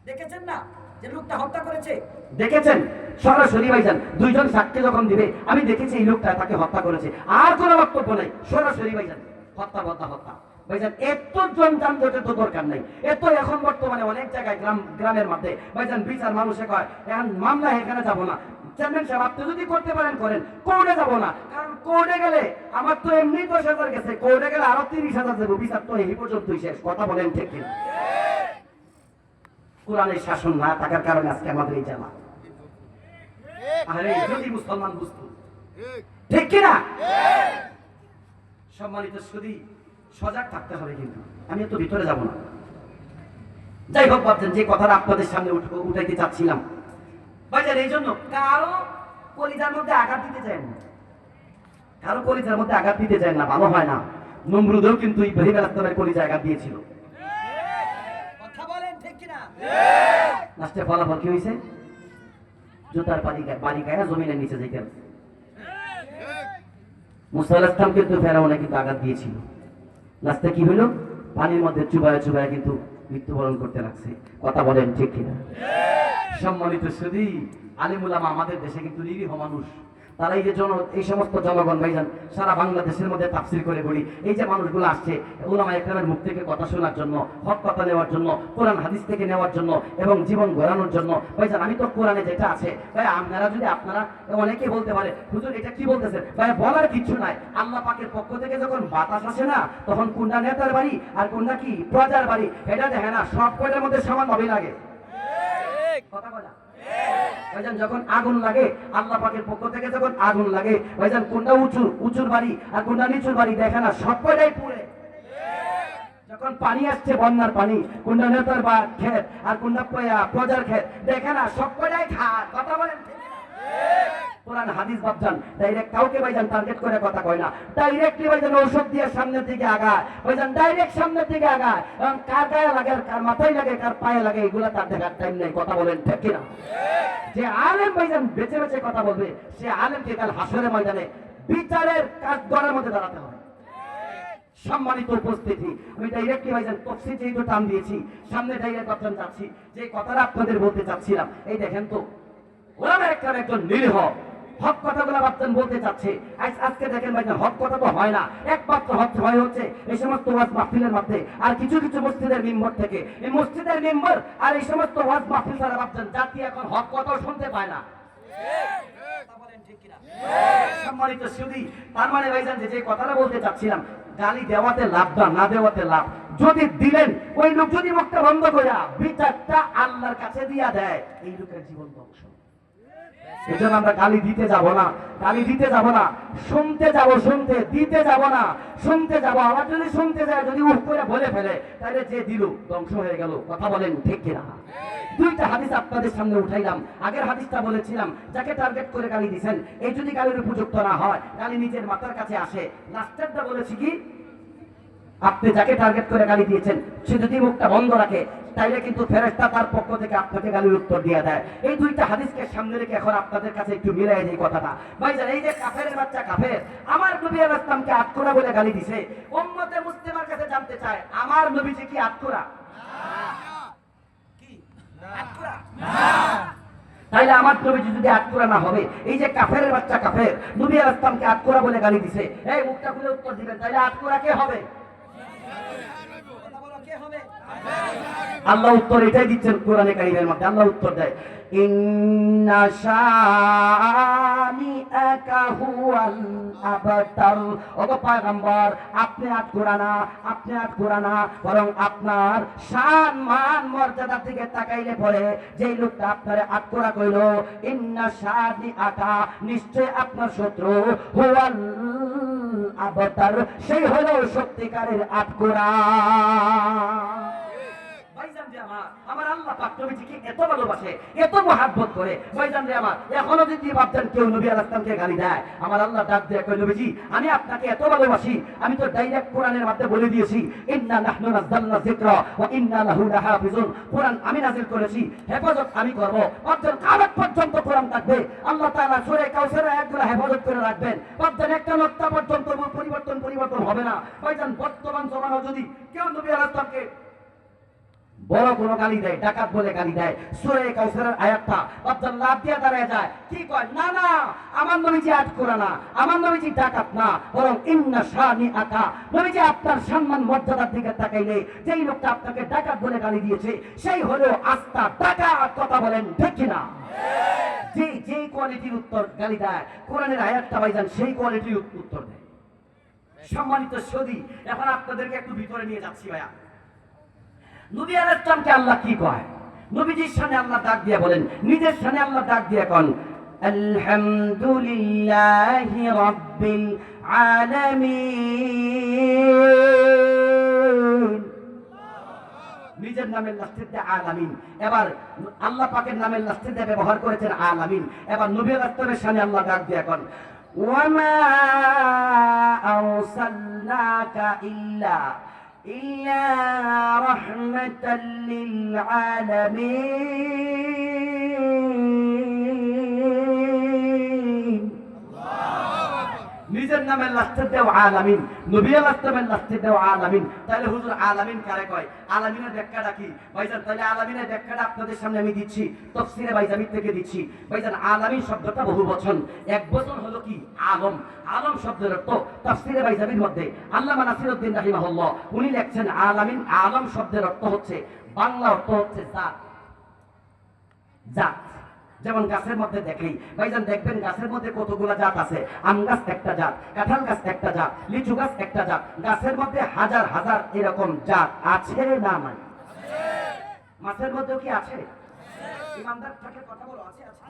দেখেছেন না, যে লোকটা হত্যা করেছে দেখেছেন সরাসরি ভাইজান, দুইজন সাক্ষী যখন দিবে, আমি দেখেছি এই লোকটা তাকে হত্যা করেছে, আর কোনো বক্তব্য নাই, সরাসরি ভাইজান হত্যা হত্যা হত্যা। ভাইজান এত জনযানজটের তো দরকার নাই, এত এখন বর্তমানে অনেক জায়গায় গ্রামের মধ্যে ভাইজান বিচার মানুষে কয় এখন মামলা এখানে যাব না, চেয়ারম্যান সাহেব আপনি যদি করতে পারেন করেন, কোর্টে যাব না, কারণ কোর্টে গেলে আমার তো এমনি 10,000 গেছে, কোর্টে গেলে আরো 30,000 দেবো, বিচার তো এই পর্যন্তই শেষ। কথা বলেন ঠিক কিনা? কোরআনের শাসন না থাকার কারণে আজকে আমাদের এই জামা। আরে যদি মুসলমান বুঝতো ঠিক কিনা? সম্মানিত সুধী, সজাগ থাকতে হবে, কিন্তু আমি এত ভিতরে যাব না। যাই হোক, ভাবছেন যে কথাটা আপনাদের সামনে উঠাইতে চাচ্ছিলাম ভাইজান, এই জন্য কারো কলিজার মধ্যে আঘাত দিতে চায় না, কারো কলিজার মধ্যে আঘাত দিতে চায় না, ভালো হয় না। নমরুদেও কিন্তু ইব্রাহিম আলাইহিস সালামের কলিজায় আঘাত দিয়েছিল। কথা বলেন ঠিক কিনা? লাস্টে ফলাফল কি হয়েছে? জুতার বাড়ি গায়ে জমিনের নিচে যেতে। মুসা আলাইহিস সালাম কিন্তু ফেরাউনে কিন্তু আঘাত দিয়েছিল, লাস্টে কি হলো? পানির মধ্যে চুবায় চুবায় কিন্তু মৃত্যুবরণ করতে লাগছে। কথা বলেন ঠিক কিনা? সম্মানিত সুধী, আলিম উলামা আমাদের দেশে কিন্তু নিরীহ মানুষ, তারা এই যে এই সমস্ত জনগণ ভাইজান সারা বাংলাদেশের মধ্যে তাফসীর করে ঘুরি, এই যে মানুষগুলো আসছে উলামা একরামের মুখ থেকে কথা শোনার জন্য, হক কথা নেওয়ার জন্য, কোরআন হাদিস থেকে নেওয়ার জন্য এবং জীবন গড়ানোর জন্য। ভাইজান আমি তো কোরআনে যেটা আছে ভাই, আপনারা অনেকে বলতে পারে হুজুর এটা কি বলতেছেন, ভাই বলার কিছু নাই। আল্লাহ পাকের পক্ষ থেকে যখন বাতাস আসে না, তখন কোনটা নেতার বাড়ি আর কোনটা কি প্রজার বাড়ি এটা দেখে না, সব কয়টার মধ্যে সমানভাবে লাগে। কথা বলা ভাইজান, যখন আগুন লাগে আল্লাহ পাকের পক্ষ থেকে যখন আগুন লাগে ভাইজান, কোনটা উঁচুর বাড়ি আর কোনটা নিচুর বাড়ি দেখে না, সব কয়টাই পুড়ে। যখন পানি আসছে বন্যার পানি, কোনটা নেতার বা ক্ষেত আর কোনটা প্রজার ক্ষেত দেখে না, সব কয়টাই খায়। কথা বলেন কোরআন হাদিস বাপজান ডাইরেক্ট কাউকে ভাইজান টার্গেট করে কথা কয় না, ডাইরেক্টলি ভাইজান ঔষধ দিয়ে সামনের দিকে আগায় ভাইজান, ডাইরেক্ট সামনের দিকে আগায়। এবং কার গায়ে লাগে, কার মাথায় লাগে, কার পায়ে লাগে, এগুলা তার দেখার টাইম নেই। কথা বলেন ঠিক কিনা? যে আলেম ভাইজান বেঁচে বেঁচে কথা বলবে, সে আলেমকে কাল হাসরের ময়দানে বিচারের কাজ গড়ার মধ্যে দাঁড়াতে হবে। সম্মানিত উপস্থিতি, আমি ডাইরেক্টলি ভাইজান তফসির যেহেতু টান দিয়েছি, সামনে ডাইরেক্ট কথা চাচ্ছি, যে কথাটা আপনাদের বলতে চাচ্ছিলাম। এই দেখেন তো ওলামা একরাম একজন নিরীহ হক কথাগুলো ভাবতেন বলতে চাচ্ছে। আজকে দেখেন ভাইজান হক কথা তো হয় না, একমাত্র হক হয় হচ্ছে এই সমস্ত ওয়াজ মাহফিলের মধ্যে আর কিছু কিছু মসজিদের মেম্বার থেকে। এই মসজিদের মেম্বার আর এই সমস্ত ওয়াজ মাহফিল ছাড়া ভাবছেন জাতি এখন হক কথাও শুনতে পায় না। সম্মানিত সুধী, তার মানে ভাইজান যে কথাটা বলতে চাচ্ছিলাম, গালি দেওয়াতে লাভ না দেওয়াতে লাভ। যদি দিলেন ওই লোক যদি মুখটা বন্ধ করে বিচারটা আল্লাহর কাছে দিয়া দেয়, এই লোকের জীবন ধ্বংস। এই জন্য আমরা গালি দিতে যাব না, গালি দিতে যাব না, শুনতে যাব, শুনতে দিতে যাব না, শুনতে যাব। আবার যদি শুনতে যায়, যদি উঠ করে বলে ফেলে, তাহলে যে দিল ধ্বংস হয়ে গেল। কথা বলেন ঠিক কিনা? দুইটা হাদিস আপনাদের সামনে উঠাইলাম। আগের হাদিসটা বলেছিলাম যাকে টার্গেট করে গালি দিয়েছেন, এই যদি গালির উপযুক্ত না হয়, গালি নিজের মাথার কাছে আসে। লাস্টেরটা বলেছি কি, আপনি যাকে টার্গেট করে গালি দিয়েছেন সে যদি মুখটা বন্ধ রাখে, তাইলে কিন্তু ফেরেশতা তার পক্ষ থেকে আপনাকে গালির উত্তর দিয়ে দেয়। এই দুইটা হাদিসকে সামনে রেখে এখন আপনাদের কাছে একটু মিলাই এই কথাটা। ভাইজান এই যে কাফেরের বাচ্চা কাফের আমার নবী আলাইহিস সালামকে আতকোরা বলে গালি দিছে, উম্মতে মুসলিমার কাছে জানতে চায় আমার নবীজি কি আতকোরা? কি আতকোরা? না। তাইলে আমার নবীজি যদি আতকোরা না হবে, এই যে কাফেরের বাচ্চা কাফের নবী আলাইহিস সালামকে আতকোরা বলে গালি দিছে, এই মুখটা খুলে উত্তর দিবেন, তাইলে আতকোরা কে হবে? আল্লাহ উত্তর এটাই দিচ্ছেন কোরআনে কারীমের মধ্যে। আল্লাহ উত্তর দেয়, ইন্না শানিআকা হুয়াল আবতার। ওগো পয়গম্বর, আপনি আতকোরা না, আপনি আতকোরা না, বরং আপনার শান মান মর্যাদার দিকে তাকাইলে পরে যেই লোকটা আপনারে আতকোরা কইল, ইন্না শানিআকা, নিশ্চয় আপনার শত্রু, হুয়াল আবতার, সেই হলো সত্যিকারের আতকোরা। আমার আল্লাহ পাক নবীজিকে এত ভালোবাসে, এত মহব্বত করে। ভাইজান রে আমার, এখনো যদি ভাবতেন কেউ নবী আলাইহিস সালামকে গালি দেয়, আমার আল্লাহ ডাক দিয়ে কয়, নবীজি আমি আপনাকে এত ভালোবাসি, আমি তো ডাইরেক্ট কোরআনের মধ্যে বলে দিয়েছি, ইন্না নাহনু নাযালনা যিকরা ওয়া ইন্না লাহু লাহাফিজুন। কোরআন আমি নাযিল করেছি, হেফাজত আমি করব। অর্থাৎ কিয়ামত পর্যন্ত কোরআন থাকবে। আল্লাহ তাআলা সূরা কাউসারের আয়াতগুলো হেফাজত করে রাখবেন। অর্থাৎ একটা নোক্তা পর্যন্ত পরিবর্তন হবে না। ভাইজান বর্তমান জমানা যদি কেউ নবী আলাইহিস সালামকে বড় কোনো গালি দেয়, ডাকাত বলে গালি দেয়, সূরা কাউসারের আয়াতটা বাপজান লাভ দিয়ে দাঁড়ায় যায়, কি কয়, না না আমার নবীজি আতকোরা না, আমার নবীজি ডাকাত না, বরং ইন্না শানিআকা, নবীজি আপনার সম্মান মর্যাদার দিকে তাকাইলে যেই লোকটা আপনাকে ডাকাত বলে গালি দিয়েছে সেই হলো আস্তা ডাকাত। কথা বলেন ঠিক কিনা? যেই কোয়ালিটির উত্তর গালি দেয়, কোরআনের আয়াতটা ভাইজান সেই কোয়ালিটির উত্তর দেয়। সম্মানিত সুধী, এখন আপনাদেরকে একটু ভিতরে নিয়ে যাচ্ছি ভাইয়া। নবী আলাইহিস সালামকে আল্লাহ কি কয়? নবীজির সামনে আল্লাহ ডাক দিয়ে বলেন, নিজের সামনে আল্লাহ ডাক দিয়ে কোন আলহামদুলিল্লাহি রাব্বিল আলামিন। নিজের নামের লাস্টে দিয়ে আলামিন, এবার আল্লাহ পাকের নামের লাস্টে দিয়ে ব্যবহার করেছেন আলামিন। এবার নবী আলাইহিস সালামের সামনে আল্লাহ ডাক দিয়ে কোন ওয়ামা আরসালনাকা ইল্লা রাহমাতাল লিল আলামিন। নিজের নামের লাস্টে দেও আলামিন, নবী আলাইহিস লাস্টে দেও আলামিন। তাহলে হুজুর আলামিন কারে কয়? আলামিনের ব্যাখ্যাটা কি ভাইজান? তাহলে আলামিনের ব্যাখ্যাটা আপনাদের সামনে আমি দিচ্ছি, তাফসীরে বাইজামি থেকে দিচ্ছি। ভাইজান আলামিন শব্দটা বহু বচন, এক বচন হলো কি আলম। আলম শব্দের অর্থ তাফসীরে বাইজামির মধ্যে আল্লামা নাসিরউদ্দিন রাহিমাহুল্লাহ উনি লিখছেন আলামিন, আলম শব্দের অর্থ হচ্ছে, বাংলা অর্থ হচ্ছে জাত। জাত যেমন গাছের মধ্যে দেখেই ভাইজান, দেখবেন গাছের মধ্যে কতগুলো জাত আছে। আম গাছ একটা জাত, কাঁঠাল গাছ একটা জাত, লিচু গাছ একটা জাত। গাছের মধ্যে হাজার হাজার এরকম জাত আছে না নাই? মাছের মধ্যেও কি আছে? ইমানদার থাকে কথা বলো, আছে আছে।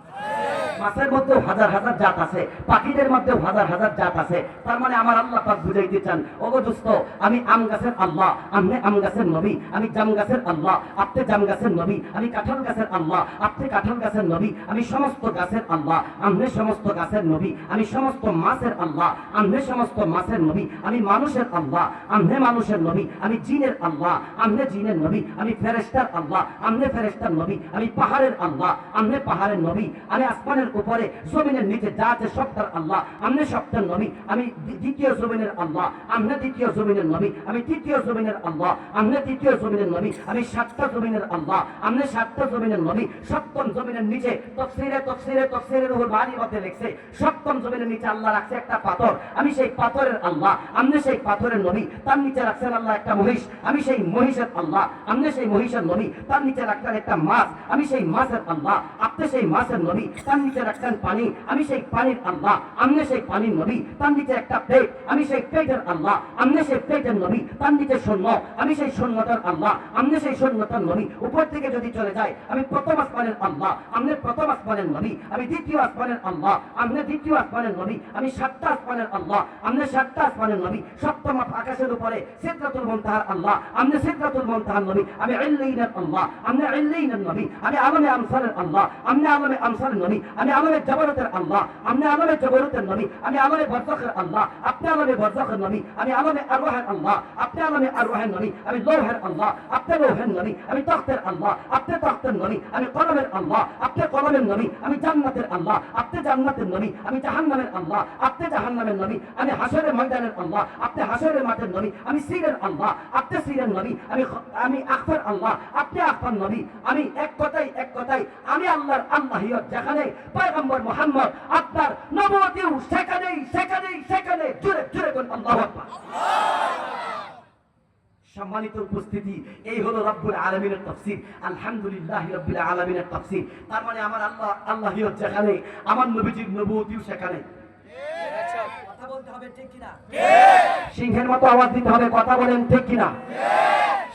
মাছের মধ্যেও হাজার হাজার জাত আছে, পাখিদের মধ্যেও হাজার হাজার জাত আছে। তার মানে আমার আল্লাহ পাক বুঝাইতে চান, ওগো দোস্ত, আমি আম গাছের আল্লাহ, আপনি আম গাছের নবী। আমি জাম গাছের আল্লাহ, আপনি জাম গাছের নবী। আমি কাঁঠাল গাছের আল্লাহ, আপনি কাঁঠাল গাছের নবী। আমি সমস্ত গাছের আল্লাহ, আপনি সমস্ত গাছের নবী। আমি সমস্ত মাছের আল্লাহ, আপনি সমস্ত মাছের নবী। আমি মানুষের আল্লাহ, আপনি মানুষের নবী। আমি জিনের আল্লাহ, আপনি জিনের নবী। আমি ফেরেশতার আল্লাহ, আপনি ফেরেশতার নবী। আমি পাহাড়ের আল্লাহ, আপনি পাহাড়ের নবী। আমি আসমানের উপরে জমিনের নিচে যা আছে সবটার আল্লাহ, আপনি সবটার নবী। আমি দ্বিতীয় জমিনের আল্লাহ, আপনি দ্বিতীয় জমিনের নবী। আমি তৃতীয় জমিনের আল্লাহ, আপনি তৃতীয় জমিনের নবী। আমি সাতটা জমিনের আল্লাহ, আপনি সাতটা জমিনের নবী। সপ্তম জমিনের নিচে তফসিরের উপর বাড়ির মধ্যে লিখছে, সপ্তম জমিনের নিচে আল্লাহ রাখছে একটা পাথর। আমি সেই পাথরের আল্লাহ, আপনি সেই পাথরের নবী। তার নিচে রাখছেন আল্লাহ একটা মহিষ, আমি সেই মহিষের আল্লাহ, আপনি সেই মহিষের নবী। তার নিচে রাখছেন একটা মাছ, আমি সেই মাছের আল্লাহ, আপনি সেই মাছের নবী। তার নিচে রাখছেন পানি, আমি সেই পানির আল্লাহ, আপনি সেই পানির নবী। তার নিচে একটা পেট, আমি সেই পেটের আল্লাহ, আপনি সেই পেটের নবী। তার নিচে শূন্য, আমি সেই শূন্যতার আল্লাহ, আপনি সেই শূন্যতার নবী। উপর থেকে যদি চলে যায়, আমি প্রথম আসমানের আল্লাহ, আপনি প্রথম আসমানের নবী। আমি দ্বিতীয় আসমানের আল্লাহ, আপনি দ্বিতীয় আসমানের নবী। আমি সাতটা আসমানের আল্লাহ, আপনি সাতটা আসমানের নবী। সপ্তম আকাশের উপরে সিদরাতুল মুনতাহার আল্লাহ, আপনি সিদরাতুল মুনতাহার নবী। আমি ইল্লিনের আল্লাহ, আপনি ইল্লিনের নবী। আমি আলমে আমসালের আল্লাহ, আপনি আলমে আমসালের নবী। আমি আলমে জাবরতের আল্লাহ, আপনি আলমে জাবরতের নবী। আমি আলমে বরজখের আল্লাহ, আপনি আলমে বরজখের নবী। আমি আলমে আরওয়াহের আল্লাহ, আপনি আলমে আরওয়াহের নবী। আমি লৌহের আল্লাহ, আপনি লৌহের নবী। আমি তখতের আল্লাহ, আপনি তখতের নবী। আমি কলমের আল্লাহ, আপনি কলমের নবী। আমি জান্নাতের আল্লাহ, আপনি জান্নাতের নবী। আমি জাহান্নামের আল্লাহ, আপনি জাহান্নামের নবী। আমি হাসরের ময়দানের আল্লাহ, আপনি হাসরের মাঠের নবী। আমি সিরের আল্লাহ, আপনি সিরের নবী। আমি আখফার আল্লাহ, আপনি আখফার নবী। আমি এক কথাই আমি আল্লাহর আল্লাহিয়ত যেখানে, পয়গম্বর মুহাম্মদ আপনার নবুয়তিও সেখানে জোরে জোরে বলুন আল্লাহু আকবার। সম্মানিত উপস্থিতি, এই হলো রব্বুল আলামিনের তাফসীর। আলহামদুলিল্লাহি রাব্বিল আলামিনের তাফসীর। তার মানে আমার আল্লাহ আল্লাহিয়ত যেখানে, আমার নবীজির নবুয়তিও সেখানে। কথা বলতে হবে ঠিক কিনা? সিংহের মতো আওয়াজ দিতে হবে, কথা বলেন ঠিক কিনা?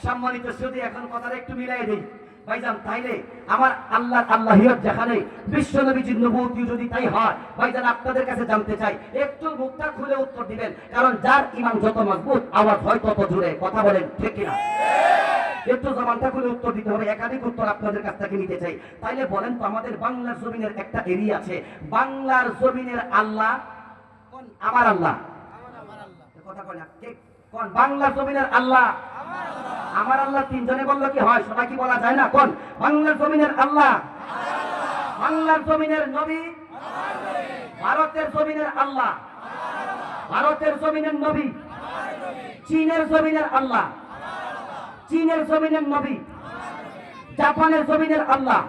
সম্মানিত সুধী, এখন কথাটা একটু মিলাই দেই ভাইজান। তাইলে আমার আল্লাহ আল্লাহিয়ত যেখানে, বিশ্ব নবীজির নবুয়তিও যদি তাই হয়, ভাইজান আপনাদের কাছে জানতে চাই, একটু মুখটা খুলে উত্তর দিবেন, কারণ যার ঈমান যত মজবুত আওয়াজ হয় তত জোরে। কথা বলেন ঠিক কিনা? একটু জবানটা খুলে উত্তর দিতে হবে। একাধিক উত্তর আপনাদের কাছ থেকে নিতে চাই। তাইলে বলেন তো, আমাদের বাংলার জমিনের একটা এরিয়া আছে, বাংলার জমিনের আল্লাহ কোন? আমার আল্লাহ। কথা বলেন কোন? বাংলার জমিনের আল্লাহ আমার আল্লাহ। তিনজনে বললো কি হয়? সবাই কি বলা যায় না? কোন? বাংলার জমিনের আল্লাহ, বাংলার জমিনের নবী, ভারতের জমিনের আল্লাহ, ভারতের জমিনের নবী, চীনের জমিনের আল্লাহ, চীনের জমিনের নবী, জাপানের জমিনের আল্লাহ,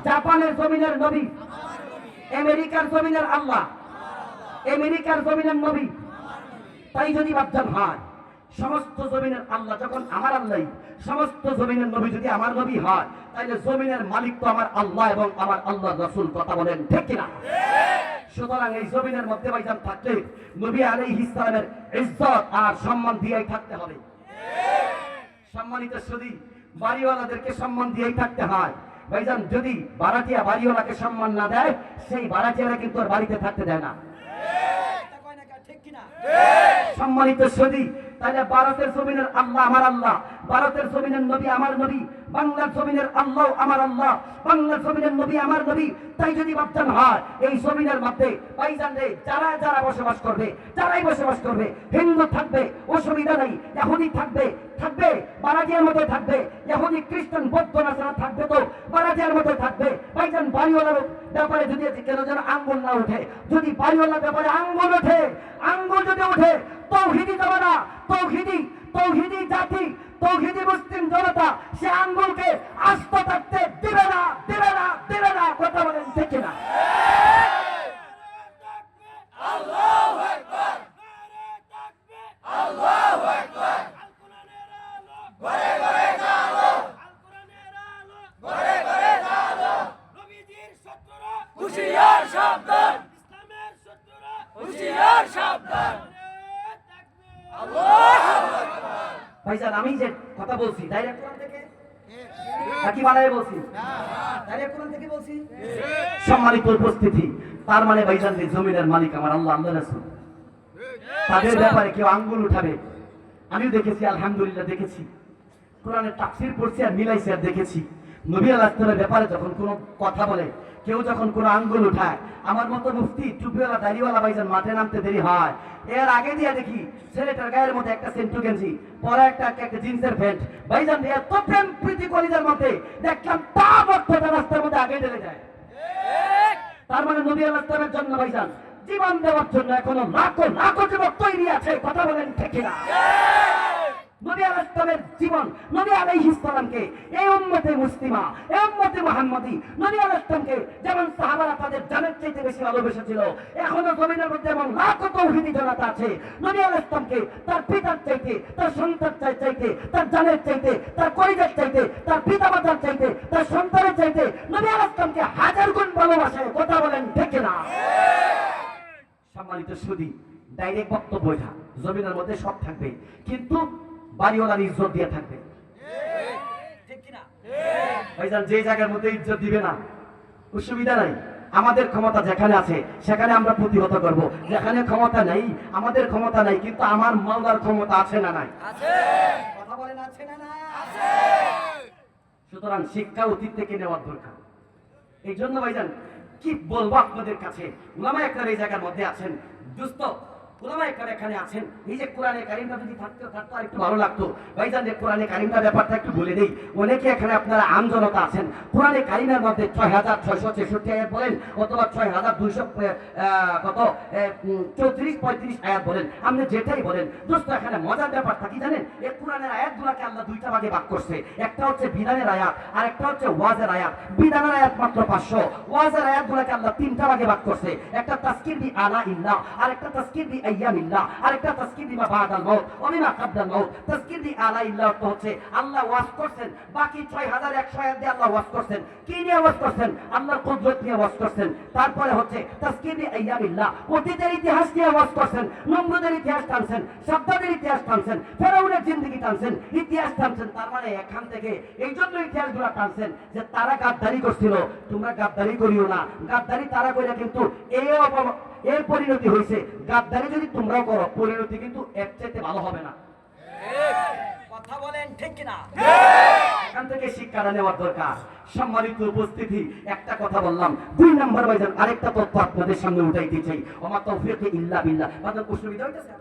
জাপানের জমিনের নবী, আমেরিকার জমিনের আল্লাহ, আমেরিকার জমিনের নবী। তাই যদি ভাবছেন হয় সমস্ত জমিনের আল্লাহ যখন আমার আল্লাহ, সমস্ত জমিনের নবী যদি আমার নবী হয়, তাহলে জমিনের মালিক তো আমার আল্লাহ এবং আমার আল্লাহ রাসূল। কথা বলেন ঠিক কিনা? সুতরাং এই জমিনের মধ্যে ভাইজান থাকলে নবী আলাইহিস সালামের ইজ্জত আর সম্মান দিয়েই থাকতে হবে। সম্মানিত সুধী, বাড়িওয়ালাদেরকে সম্মান দিয়েই থাকতে হয় ভাইজান। যদি ভাড়াটিয়া বাড়িওয়ালাকে সম্মান না দেয়, সেই ভাড়াটিয়ারা কিন্তু আর বাড়িতে থাকতে দেয় না। সম্মানিত সুধী, তাহলে ভারতের জমিনের আল্লাহ আমার আল্লাহ, ভারতের জমিনের নবী আমার নবী, বাংলার জমিনের আল্লাহ আমার আল্লাহ, বাংলার জমিনের নবী আমার নবী। তাই যদি ভাবতেন হয় এই জমিনের মধ্যে ভাইজান রে যারা যারা বসবাস করবে, যারাই বসবাস করবে, হিন্দু থাকবে অসুবিধা নেই, ইহুদি থাকবে থাকবে বারাজিয়ার মতো থাকবে, ইহুদি খ্রিস্টান বৌদ্ধ নাসারা থাকবে তো বারাজিয়ার মতো থাকবে। ভাইজান বাড়িওয়ালার ব্যাপারে যদি কেন যেন আঙ্গুল না ওঠে, যদি বাড়িওয়ালার ব্যাপারে আঙ্গুল ওঠে, আঙ্গুল যদি ওঠে তৌহিদি জমানা, তৌহিদি জাতি, তৌহিদি মুসলিম জনতা সে আঙ্গুলকে আস্ত থাকতে দিবে না, দিবে না, দিবে না। কথা বলেন ঠিক না? আল্লাহু আকবার, আল্লাহু আকবার। ঘরে ঘরে জালো, ঘরে ঘরে জালো। নবীজির শত্রুরা হুঁশিয়ার সাবধান, ইসলামের শত্রুরা হুঁশিয়ার সাবধান। আল্লাহু আকবার। ভাইজান আমি যে কথা বলছি ডাইরেক্ট কোরআন থেকে নাকি বানায় বলছি? ডাইরেক্ট কোরআন থেকে বলছি। সম্মানিত উপস্থিতি, তার মানে ভাইজান যে জমিনের মালিক আমার আল্লাহ, আল্লাহ রাসূল, তাদের ব্যাপারে কেউ আঙ্গুল উঠাবে? আমিও দেখেছি, আলহামদুলিল্লাহ দেখেছি, কোরআনের তাফসীর পড়ছি আর মিলাইছি আর দেখেছি। নবী আলাইহিস সালামের ব্যাপারে যখন কোনো কথা বলে, কেউ যখন কোনো আঙ্গুল উঠায়, আমার মতো মুফতি টুপিওয়ালা দাড়িওয়ালা ভাইজান মাঠে নামতে দেরি হয়। এর আগে দিয়ে দেখি ছেলেটার গায়ের মধ্যে একটা সেন্টু গেঞ্জি, পরে একটা জিন্সের প্যান্ট। ভাইজান এত প্রেম প্রীতি কলিজার মধ্যে দেখলাম তা বক্তটা রাস্তার মধ্যে আগে ঢেলে যায়। তার মানে নবী আলাইহিস সালামের জন্য ভাইজান জীবন দেওয়ার জন্য এখনো লাখো লাখো যুবক তৈরি আছে। কথা বলেন ঠিক না? নবী আলাইহিস সালামের জীবন, নবী আলাইহিস সালামকে এই উম্মতে মুসলিমা, এই উম্মতে মুহাম্মাদি নবী আলাইহিস সালামকে যেমন সাহাবারা তাদের জানের চাইতে বেশি ভালোবেসেছিল, এখনো জমিনের মধ্যে এমন লাখো তৌহিদি জনতা আছে নবী আলাইহিস সালামকে তার পিতার চাইতে, তার সন্তান চাইতে, তার জানের চাইতে, তার কলিজার চাইতে, তার পিতামাতার চাইতে, তার সন্তানের চাইতে নবী আলাইহিস সালামকে হাজার গুণ ভালোবাসে। কথা বলেন ঠিক না? সম্মানিত সুধী, ডাইরেক্ট বক্তব্য এটা, জমিনের মধ্যে সব থাকবে কিন্তু বাড়িওয়ালার ইজ্জত দিয়ে থাকবে। ঠিক কিনা ভাইজান? যে জায়গার মধ্যে ইজ্জত দিবে না অসুবিধা নাই, আমাদের ক্ষমতা যেখানে আছে সেখানে আমরা প্রতিহত করব। যেখানে ক্ষমতা নাই, আমাদের ক্ষমতা নাই, কিন্তু আমার মাওলার ক্ষমতা আছে না নাই? আছে। কথা বলেন আছে না নাই? আছে। সুতরাং শিক্ষা অতীত থেকে নেওয়ার দরকার। এই জন্য ভাইজান কি বলবো আপনাদের কাছে, উলামা একরাম এই জায়গার মধ্যে আছেন, দুস্থ উলামা একরাম এখানে আছেন। এই যে কোরআনে কারিমটা যদি থাকতো আর একটু ভালো লাগতো। ভাইজান যে কোরআনে কারিমটা ব্যাপারটা একটু বলে দেই, অনেকে এখানে আপনারা আম জনতা আছেন, কোরআনে কারিমের মধ্যে ৬৬৬৬ আয়াত বলেন অথবা ৬২০০ কত ৩৪-৩৫ আয়াত বলেন, আপনি যেটাই বলেন দোস্ত, এখানে মজার ব্যাপারটা কি জানেন? এই কোরআনের আয়াতগুলোকে আল্লাহ দুইটা ভাগে ভাগ করছে। একটা হচ্ছে বিধানের আয়াত আর একটা হচ্ছে ওয়াজের আয়াত। বিধানের আয়াত মাত্র ৫০০, ওয়াজের আয়াতগুলোকে আল্লাহ তিনটা ভাগে ভাগ করছে। একটা তাসকির বি আলা ইল্লাহ, আর একটা তাসকির বি আইয়ামিল্লাহ, আর একটা তাসকির বিমা বাদাল মাউত ওয়া বিমা কাবলাল মাউত। তাসকির বি আলা ইল্লাহ তো হচ্ছে আল্লাহ ওয়াজ করছেন, বাকি ৬১০০ আয়াত দিয়ে আল্লাহ ওয়াজ করছেন। কি নিয়ে ওয়াজ করছেন? আল্লাহর কুদরত নিয়ে ওয়াজ করছেন। তারপরে হচ্ছে তাসকির বি আইয়ামিল্লাহ, অতীতের ইতিহাস নিয়ে ওয়াজ করছেন, নমরুদের ইতিহাস টানছেন, সাদ্দাদের ইতিহাস টানছেন, ফেরাউনের জিন্দেগি টানছেন, ইতিহাস টানছেন। তার মানে এখান থেকে এই জন্য ইতিহাসগুলো টানছেন যে তারা গাদ্দারি করছিল, তোমরা গাদ্দারি করিও না। গাদ্দারি তারা কইরা কিন্তু এর পরিণতি হয়েছে, গাদ্দারি যদি তোমরাও করো পরিণতি কিন্তু এর চাইতে ভালো হবে না। কথা বলেন ঠিক কিনা? এখান থেকে শিক্ষাটা নেওয়ার দরকার। সম্মানিত উপস্থিতি, একটা কথা বললাম, ২ নম্বর ভাইজান আরেকটা তথ্য আপনাদের সামনে উঠাইতে চাই। ওমা তাওফীক ইল্লা বিল্লাহ। বাজার অসুবিধা হইতেছে?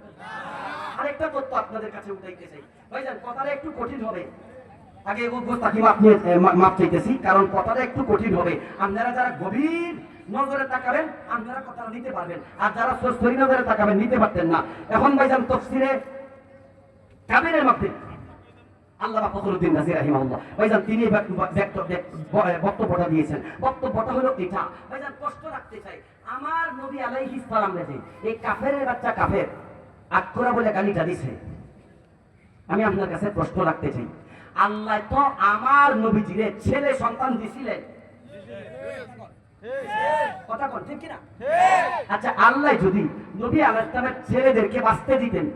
আরেকটা তথ্য আপনাদের কাছে উঠাইতে চাই। ভাইজান কথাটা একটু কঠিন হবে, আগে তাকে মাপ চাইতেছি, কারণ কথাটা একটু কঠিন হবে। আপনারা যারা গভীর নজরে তাকাবেন আপনারা কথাটা নিতে পারবেন, আর যারা সরাসরি নজরে তাকাবেন নিতে পারতেন না। এখন ভাইজান তাফসীরে কাবিরের মধ্যে আল্লামা ফখরুদ্দীন রাজি রাহিমাহুল্লাহ ভাইজান তিনি বক্তব্যটা দিয়েছেন। বক্তব্যটা হলো এটা, ভাইজান কষ্ট রাখতে চাই, আমার নবী আলাইহিস সালাম রে এই কাফেরের বাচ্চা কাফের আকরা বলে গালিটা দিছে, আমি আপনার কাছে প্রশ্ন রাখতে চাই, আল্লাহ তো আমার নবীজিরে ছেলে সন্তান দিছিলেন, কথা কোন ঠিক কিনা? আচ্ছা, আল্লাহ যদি নবী আলাইহিস সালামের ছেলেদেরকে বাঁচতে দিতেন,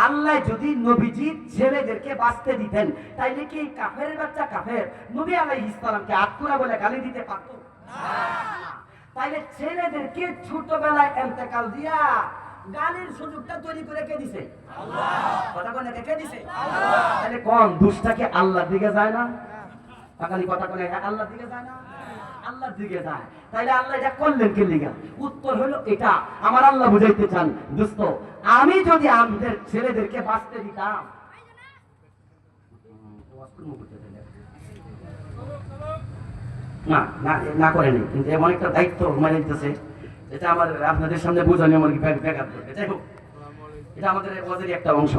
আল্লাহ যদি নবীজির ছেলেদেরকে বাঁচতে দিতেন, তাইলে কি কাফেরের বাচ্চা কাফের নবী আলাইহিস সালামকে আকরা বলে গালি দিতে পারতো? তাইলে ছেলেদেরকে ছোটবেলায় ইন্তেকাল দিয়া গালির সুযোগটা তৈরি করে কে দিছে? আল্লাহ। কথা কোন কে দিছে? আল্লাহ। তাহলে কোন দুষ্টাকে আল্লাহর দিকে যায় না? বাঙালি কথা কোন আল্লাহর দিকে যায় না? আল্লাহর দিকে যায়। তাইলে আল্লাহ এটা করলেন কি লিগা? উত্তর হলো এটা। আমার আল্লাহ বুঝাইতে চান, দোস্ত আমি যদি আমাদের ছেলেদেরকে বাঁচতে দিতাম, না না না করেনি, কিন্তু এমন একটা দায়িত্ব মানে দিতেছে এটা আমার আপনাদের সামনে বোঝানো আমার ব্যাঘাত করবে। যাই হোক, এটা আমাদের ওয়াজেরই একটা অংশ।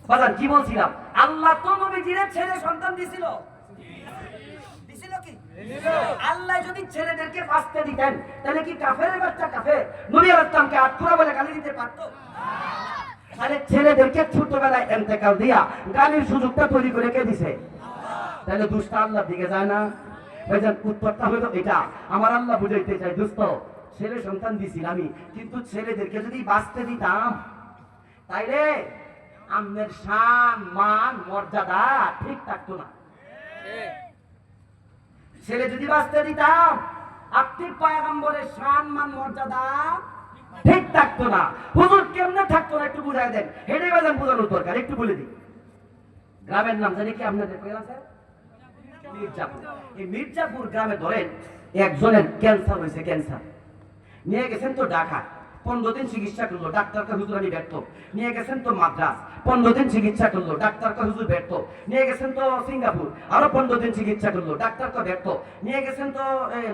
বাজান কি বলছিলাম, আল্লাহ তো নবীজির ছেলে সন্তান দিছিল, দিছিল কি? আল্লাহ যদি ছেলেদেরকে বাঁচতে দিতেন তাহলে কি কাফেরের বাচ্চা কাফের নবী আলাইহিস সালামকে আত্মরা বলে গালি দিতে পারতো? তাহলে ছেলেদেরকে ছোটবেলায় ইন্তেকাল দিয়া গালির সুযোগটা তৈরি করে কে দিছে? তাহলে দুষ্ট আল্লাহর দিকে যায় না? ভাইজান উত্তরটা হলো এটা। আমার আল্লাহ বুঝাইতে চাই, দোস্ত ছেলে সন্তান দিছিল আমি, কিন্তু ছেলেদেরকে যদি বাঁচতে দিতাম তাইলে আমাদের শান মান মর্যাদা ঠিক থাকতো না। ছেলে যদি বাঁচতে দিতাম আপনি পয়গম্বরের শান মান মর্যাদা ঠিক থাকতো না। হুজুর কেমনে থাকতো না একটু বুঝাই দেন, হেডে বাজান বোঝানোর দরকার, একটু বলে দিই। গ্রামের নাম জানি কি আপনাদের? মির্জাপুর। এই মির্জাপুর গ্রামে ধরেন একজনের ক্যান্সার হয়েছে, ক্যান্সার নিয়ে গেছেন তো ঢাকা, 15 দিন চিকিৎসা করলো, ডাক্তার কা হুজুর আমি ব্যর্থ। নিয়ে গেছেন তো মাদ্রাস, 15 দিন চিকিৎসা করলো, ডাক্তার কা হুজুর ব্যর্থ। নিয়ে গেছেন তো সিঙ্গাপুর, আরো 15 দিন চিকিৎসা করলো, ডাক্তার কা ব্যর্থ। নিয়ে গেছেন তো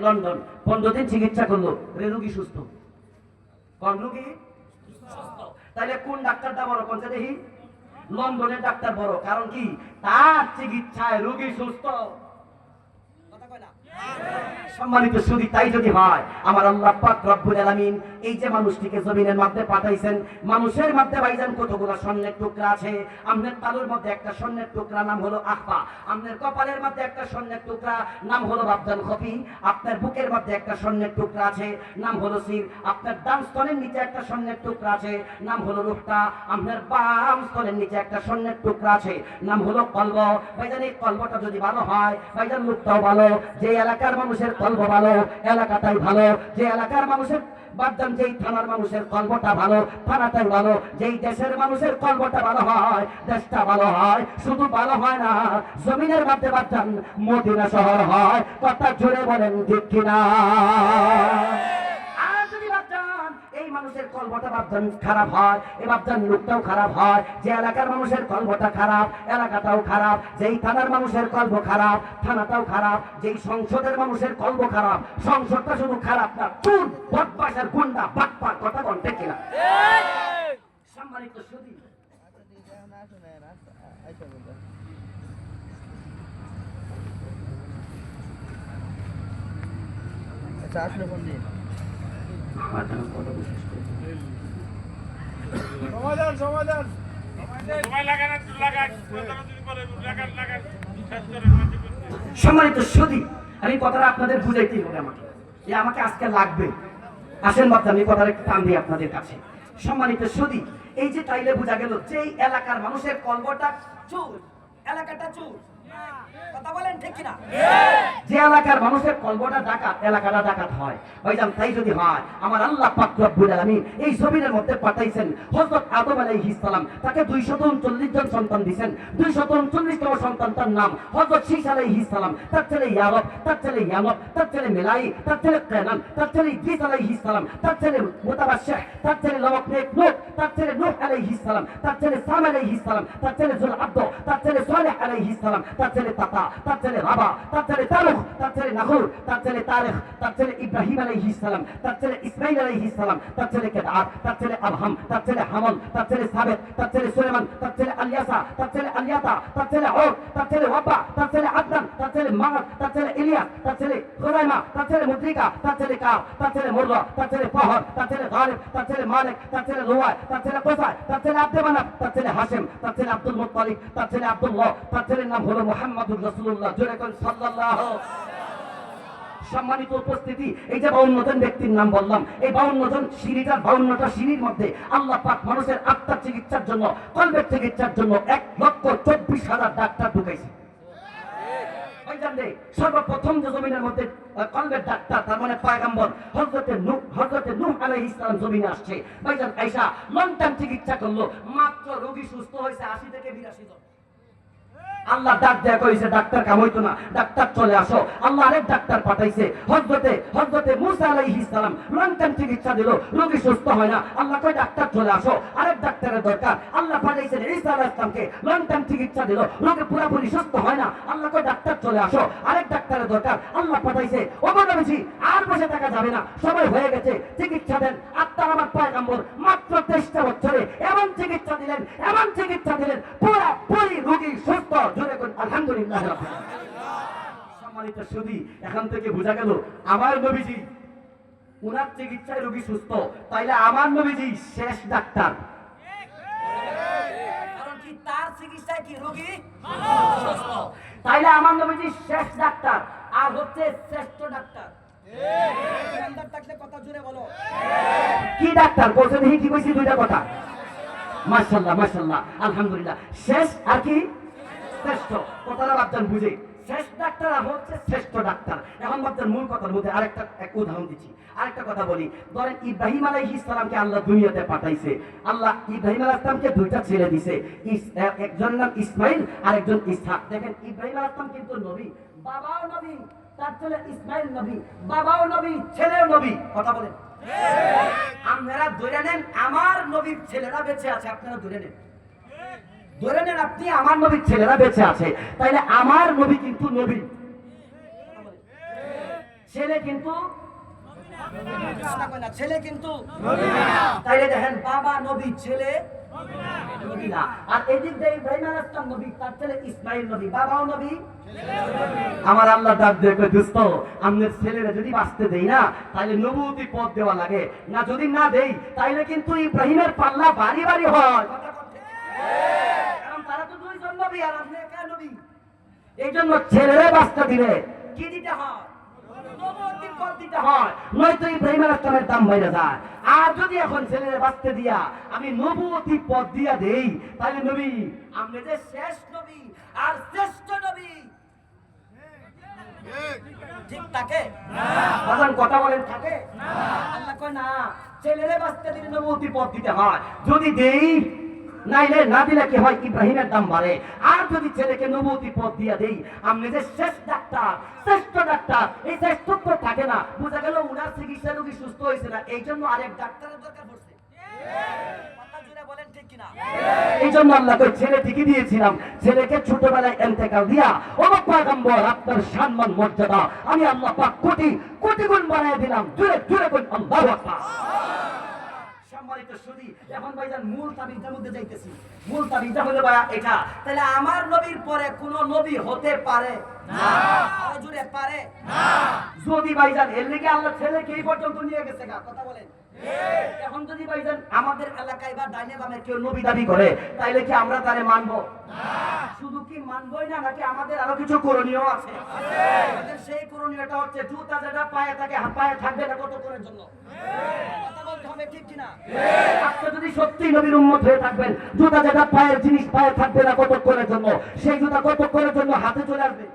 লন্ডন, 15 দিন চিকিৎসা করলো, রোগী সুস্থ। কোন রোগী সুস্থ? তাহলে কোন ডাক্তারটা বড়? কোন দেখি লন্ডনের ডাক্তার বড়, কারণ কি তার চিকিৎসায় রোগী সুস্থ। সম্মানিত সুধী, তাই যদি হয় আমার আল্লাহ পাক রব্বুল আলামিন এই যে মানুষটিকে জমিনের মধ্যে পাঠাইছেন, মানুষের মধ্যে ভাইজান কতগুলো স্বর্ণের টুকরা আছে। আপনার তালুর মধ্যে একটা স্বর্ণের টুকরা নাম হলো আহবা, আপনার কপালের মধ্যে একটা স্বর্ণের টুকরা নাম হলো বাবদান খফি, আপনার বুকের মধ্যে একটা স্বর্ণের টুকরা আছে নাম হলো সির, আপনার ডান স্তনের নিচে একটা স্বর্ণের টুকরা আছে নাম হলো রুহটা, আপনার বাম স্তনের নিচে একটা স্বর্ণের টুকরা আছে নাম হলো কলব। ভাইজান এই কলবটা যদি ভালো হয় ভাইজান মুখটাও ভালো। যে এলাকার মানুষের কলব ভালো এলাকাটাই ভালো, যে এলাকার মানুষের বাদদান যেই থানার মানুষের কলবটা ভালো থানাটাই ভালো, যেই দেশের মানুষের কলবটা ভালো হয় দেশটা ভালো হয়। শুধু ভালো হয় না, জমিনের মধ্যে বাদদান মদিনা শহর হয়। কথা জোরে বলেন ঠিক কিনা? আর যদি বাদদান এই মানুষের কলবটা বাদদান খারাপ হয়, এই বাদদান লোকটাও খারাপ হয়। যে এলাকার মানুষের কলবটা খারাপ এলাকাটাও খারাপ, যেই থানার মানুষের কলব খারাপ থানাটাও খারাপ, যেই সংসদের মানুষের কলব খারাপ সংসদটা শুধু খারাপ না, চুর বদমাশের গুন্ডা বাটপার। কথা কোন ঠিক কিনা? সম্মানিত সুধী, আচ্ছা আসলে ফোন দিন। সম্মানিত সুধী, আমি কথাটা আপনাদের বুঝাইতেই হবে, আমাকে আজকে লাগবে। আসেন বাচ্চা, আমি কথাটা একটু টান দিই আপনাদের কাছে। সম্মানিত সুধী, এই যে তাইলে বোঝা গেল যে এলাকার মানুষের কলবটা চুর, এলাকাটা চুর। কথা বলেন ঠিক কিনা? যে এলাকার মানুষের কলবটা ডাকাত এলাকাটা ডাকাত হয়। ভাইজান তাই যদি হয় আমার আল্লাহ পাক রব্বুল আলামিন এই জমিনের মধ্যে পাঠাইছেন হযরত আদম আলাইহিস সালাম, তাকে 239 জন সন্তান দিবেন। 239তম সন্তানটার নাম হযরত শীশ আলাইহিস সালাম, তার ছেলে ইয়ারব, তার ছেলে ইয়ানব, তার ছেলে মেলাই, তার ছেলে কানান, তার ছেলে ইদ্রিস আলাইহিস সালাম, তার ছেলে মুতাবাশশিহ, তার ছেলে লওকনেক নূহ, তার ছেলে নূহ আলাইহিস সালাম, তার ছেলে সাম আলাইহিস সালাম, তার ছেলে জুল আব্দ, তার ছেলে সালেহ আলাইহিস সালাম, তার ছেলে তাতা, তার ছেলে রাবা, তার ছেলে তারুখ, তার ছেলে নাহুর, তার ছেলে তারিখ, তার ছেলে ইব্রাহিম আলাইহিস সালাম, তার ছেলে ইসমাঈল আলাইহিস সালাম, তার ছেলে কেদার, তার ছেলে আবহাম, তার ছেলে হামল, তার ছেলে সাবেত, তার ছেলে সুলাইমান, তার ছেলে আলিয়াসা, তার ছেলে আলিয়াতা, তার ছেলে হুদ, তার ছেলে ওয়াবা, তার ছেলে আদনান, তার ছেলে মাগদ, তার ছেলে ইলিয়াস, তার ছেলে খুরাইমা, তার ছেলে মুদ্রিকা, তার ছেলে কাব, তার ছেলে মুররা, তার ছেলে ফাহর, তার ছেলে গালিব, তার ছেলে মালিক, তার ছেলে লুয়াই, তার ছেলে কোসাই, তার ছেলে আব্দে মানাফ, তার ছেলে হাশিম, তার ছেলে আব্দুল মুত্তালিব, তার ছেলে আব্দুল্লাহ, তার ছেলের নাম হলো মুহাম্মাদুর রাসূলুল্লাহ। জোরে কোন সাল্লাল্লাহু। সম্মানিত উপস্থিতি, এই যে 52 জন ব্যক্তির নাম বললাম, এই 52 জন সিঁড়িটার 52টা সিঁড়ির মধ্যে আল্লাহ পাক মানুষের আত্মার চিকিৎসার জন্য কলবের চিকিৎসার জন্য 1,24,000 ডাক্তার ঢুকাইছে। সর্বপ্রথম যে জমিনের মধ্যে কলবের ডাক্তার, তার মানে পয়গম্বর হযরতে নূহ আলাইহিস সালাম জমিনে আসছে। ভাইজান আয়েশা লং টাইম চিকিৎসা করলো, মাত্র রোগী সুস্থ হয়েছে 80 থেকে 82 জন। আল্লাহ ডাক দেয়া কইছে ডাক্তার কাম হইতো না, ডাক্তার চলে আসো। আল্লাহ আরেক ডাক্তার পাঠাইছে, হযরতে মূসা আলাইহিস সালাম লং টাইম চিকিৎসা দিল, রোগী সুস্থ হয় না। আল্লাহ কয় ডাক্তার চলে আসো, আরেক ডাক্তারের দরকার। আল্লাহ পাঠাইছেন ঈসা আলাইহিস সালামকে, লং টাইম চিকিৎসা দিল, রোগী পুরোপুরি সুস্থ হয় না। আল্লাহ কয় ডাক্তার চলে আসো, আরেক ডাক্তারের দরকার। আল্লাহ পাঠাইছে ওগো নবীজি আর বসে থাকা যাবে না, সময় হয়ে গেছে, চিকিৎসা দেন। আপনার আমার পয়গম্বর মাত্র 23টা বছরে এমন চিকিৎসা দিলেন, পুরোপুরি রোগী সুস্থ। জোরে কোন আলহামদুলিল্লাহ। সম্মানিত সুধী, এখান থেকে বোঝা গেল আমার নবীজি উনার চিকিৎসায় রোগী সুস্থ, তাইলে আমার নবীজি শেষ ডাক্তার। কারণ কি তার চিকিৎসায় কি রোগী সুস্থ, তাইলে আমার নবীজি শেষ ডাক্তার আর হচ্ছে শ্রেষ্ঠ ডাক্তার। কথা জুড়ে বলো কি ডাক্তার বলছে, দেখি কি কইছি দুইটা কথা। মাশাআল্লাহ মাশাআল্লাহ আলহামদুলিল্লাহ। শেষ আর কি শ্রেষ্ঠ, কথাটা বাপজান বুঝে। শেষ ডাক্তার আর হচ্ছে শ্রেষ্ঠ ডাক্তার। এখন বাপজান মূল কথার মধ্যে আরেকটা উদাহরণ দিচ্ছি, আরেকটা কথা বলি। ধরেন ইব্রাহিম আলাইহিস সালামকে আল্লাহ দুনিয়াতে পাঠাইছে। আল্লাহ ইব্রাহিম আলাইহিস সালামকে দুইটা ছেলে দিছে, একজন নাম ইসমাইল আর একজন ইসহাক। দেখেন ইব্রাহিম আলাইহিস সালাম কিন্তু নবী, বাবাও নবী, তার ছেলে ইসমাইল নবী, বাবাও নবী, ছেলেও নবী। কথা বলেন আপনারা ধরে নেন আমার নবীর ছেলেরা বেঁচে আছে, আপনারা ধরে নেন, ধরে নেন আপনি আমার নবীর ছেলেরা বেঁচে আছে, তাইলে আমার নবী কিন্তু নবী, ছেলে কিন্তু ছেলে কিন্তু তাইলে দেখেন বাবা নবী, ছেলে নবী না। আর এদিক দিয়ে ইব্রাহিম আলাইহিস সালাম নবী, তার ছেলে ইসমাইল নবী, বাবাও নবী। আমার আল্লাহ ডাক দিয়ে কয় দোস্ত আমাদের ছেলেরা যদি বাঁচতে দেই না তাইলে নবুয়তি পদ দেওয়া লাগে না, যদি না দেই তাইলে কিন্তু ইব্রাহিমের পাল্লা ভারী ভারী হয়। কারণ তারা তো দুইজন নবী আর আপনি একা নবী, এই জন্য ছেলেরা বাঁচতে দিলে কি দিতে হয়, নবুয়তি পদ দিতে হয়, নয়তো ইব্রাহিম আলাইহিস সালামের দাম বাইরে যায়। আর যদি এখন ছেলেরা বাঁচতে দিয়া আমি নবুয়তি পদ দিয়া দেই তাহলে নবী আপনি যে শেষ নবী আর শ্রেষ্ঠ নবী ঠিক থাকে না, কথা বলেন থাকে না। আল্লাহ কয় না, ছেলেরে বাঁচতে দিলে নবুয়তি পদ দিতে হয়, যদি দেই নাইলে না দিলে কি হয় ইব্রাহিমের দাম বাড়ে। আর যদি ছেলেকে নবুয়তি পদ দিয়া দেই আপনি যে শেষ ডাক্তার, শ্রেষ্ঠ ডাক্তার, এই শ্রেষ্ঠত্ব থাকে না। বোঝা গেল উনার চিকিৎসা রোগী সুস্থ হয়েছে না, এই জন্য আরেক ডাক্তারের দরকার পড়ছে। এই জন্য আল্লাহ কই ছেলে ঠিকই দিয়েছিলাম, ছেলেকে ছোটবেলায় ইন্তেকাল দিয়া ও পয়গম্বর আপনার সম্মান মর্যাদা আমি আল্লাহ পাক কোটি কোটি গুণ বাড়ায় দিলাম। জোরে জোরে বল আল্লাহু আকবার। সম্মানিত সুধী, এখন ভাইজান মূল তাবিজের মধ্যে যাইতেছি। মূল তাবিজটা হলো ভাই এটা, তাহলে আমার নবীর পরে কোন নবী হতে পারে না, আর জোরে পারে না। যদি ভাইজান এর লাগি আল্লাহ ছেলেকে এই পর্যন্ত নিয়ে গেছে, কথা বলেন। এখন যদি ভাইজান আমাদের এলাকায় বা ডাইনে বামে কেউ নবী দাবি করে তাইলে কি আমরা তারে মানবো না? শুধু কি মানবই না, নাকি আমাদের আরো কিছু করণীয় আছে? আমাদের সেই করণীয়টা হচ্ছে জুতা যেটা পায়ে থাকে পায়ে থাকবে না কতক্ষণের জন্য, কথা বলতে হবে ঠিক কিনা? আপনি যদি সত্যি নবীর উম্মত হয়ে থাকবেন, জুতা যেটা পায়ের জিনিস পায়ে থাকবে না কতক্ষণের জন্য, সেই জুতা কতক্ষণের জন্য হাতে চলে আসবে।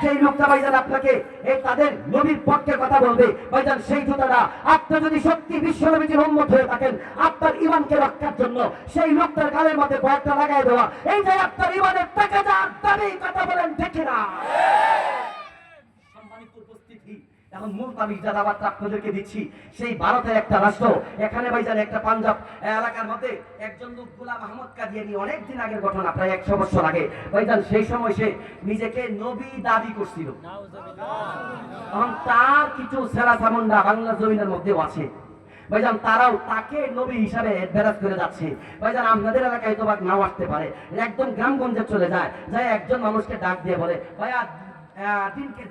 সেই লোকটা ভাইজান আপনাকে এই তাদের নবীর পক্ষে কথা বলবে, ভাইজান সেই জুতাটা আপনি যদি সত্যি বিশ্ব নবীর উম্মত হয়ে থাকেন, আপনার ঈমানকে রক্ষার জন্য সেই লোকটার গালের মধ্যে কয়েকটা লাগাই দেওয়া, এই যে আপনার ঈমানের টাকা যার দাবি, কথা বলেন ঠিক না? সম্মানিত উপস্থিতি, এখন মূল তাবিজ যারা আপনাদেরকে দিচ্ছি, সেই ভারতের একটা রাষ্ট্র, এখানে ভাইজান একটা পাঞ্জাব এলাকার মধ্যে একজন লোক গোলাম আহমদ কাদিয়ানী, অনেকদিন আগের ঘটনা, প্রায় 100 বছর আগে ভাইজান, সেই সময় সে নিজেকে নবী দাবি করছিল। এখন তার কিছু সেরা সামুন্ডা বাংলা জমিনের মধ্যেও আছে ভাইজান, তারাও তাকে নবী হিসাবে অ্যাডভান্স করে যাচ্ছে। ভাইজান আপনাদের এলাকায় তো নাও আসতে পারে, একদম গ্রামগঞ্জে চলে যায়, একজন মানুষকে ডাক দিয়ে বলে ভাইয়া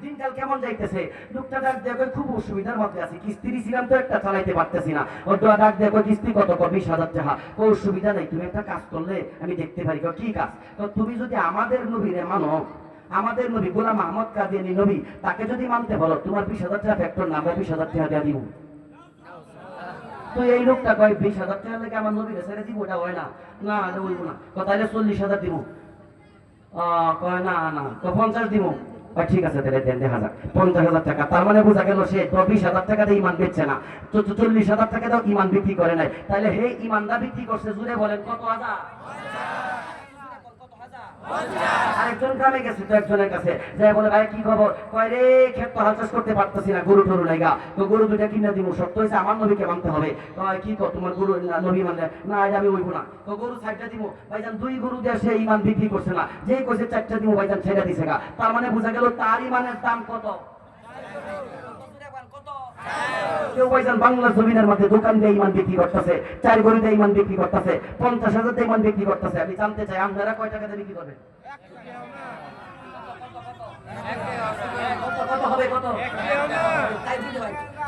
দিনকাল কেমন যাইতেছে? লোকটা ডাক দেখো খুব অসুবিধার মধ্যে আছি, কিস্তি ছিলাম তো একটা চালাইতে পারতেছি না। ওর ডাক দেখো কিস্তি কত, 20,000 টাকা। ও অসুবিধা নেই, তুমি একটা কাজ করলে আমি দেখতে পারি। কি কাজ? তুমি যদি আমাদের নবীরে মানো, আমাদের নবী গোলাম আহমদ কাদিয়ানী নবী, তাকে যদি মানতে বলো, তোমার 20,000 টাকা ফ্যাক্টর না, আমরা 20,000 টাকা দিয়ে দিব। তো এই লোকটা কয় 20,000 টাকা লেগে আমার নবীরে ছেড়ে দিব? ওটা হয় না, না ওইব না। তাহলে 40,000 দিব। কয় না না, 50 দিব। ঠিক আছে তাহলে দেন 50,000 টাকা। তার মানে বোঝা গেল সে তো 20,000 টাকা দিয়ে ইমান বেচছে না, তো 40,000 টাকা দাও ইমান বিক্রি করে নাই। তাহলে হে ইমানদা বিক্রি করছে, জুড়ে বলেন কত হাজার? আরেকজন গ্রামে গেছে তো একজনের কাছে যাই বলে ভাই কি খবর, কয় রে ক্ষেত হাল চাষ করতে পারতেছি না, গরু টরু নাইগা, তো গরু দুইটা কিনে দিব, সত্য হয়েছে আমার নবীকে মানতে হবে। কয় কি কর তোমার গরু নবী মানলে না, এটা আমি হইব না, তো গরু 6টা দিব। ভাইজান 2 গরু দিয়ে সে ইমান বিক্রি করছে না, যে কইছে 4টা দিব ভাইজান ছেড়ে দিছে গা। তার মানে বোঝা গেল তার ইমানের দাম কত? কেউ ভাইজান বাংলা জমিনের মধ্যে দোকান দিয়ে ইমান বিক্রি করতেছে, 4 গরু দিয়ে ইমান বিক্রি করতেছে, 50,000 দিয়ে ইমান বিক্রি করতেছে। আমি জানতে চাই আপনারা কয় টাকা দিয়ে বিক্রি করবেন? কত হবে কত?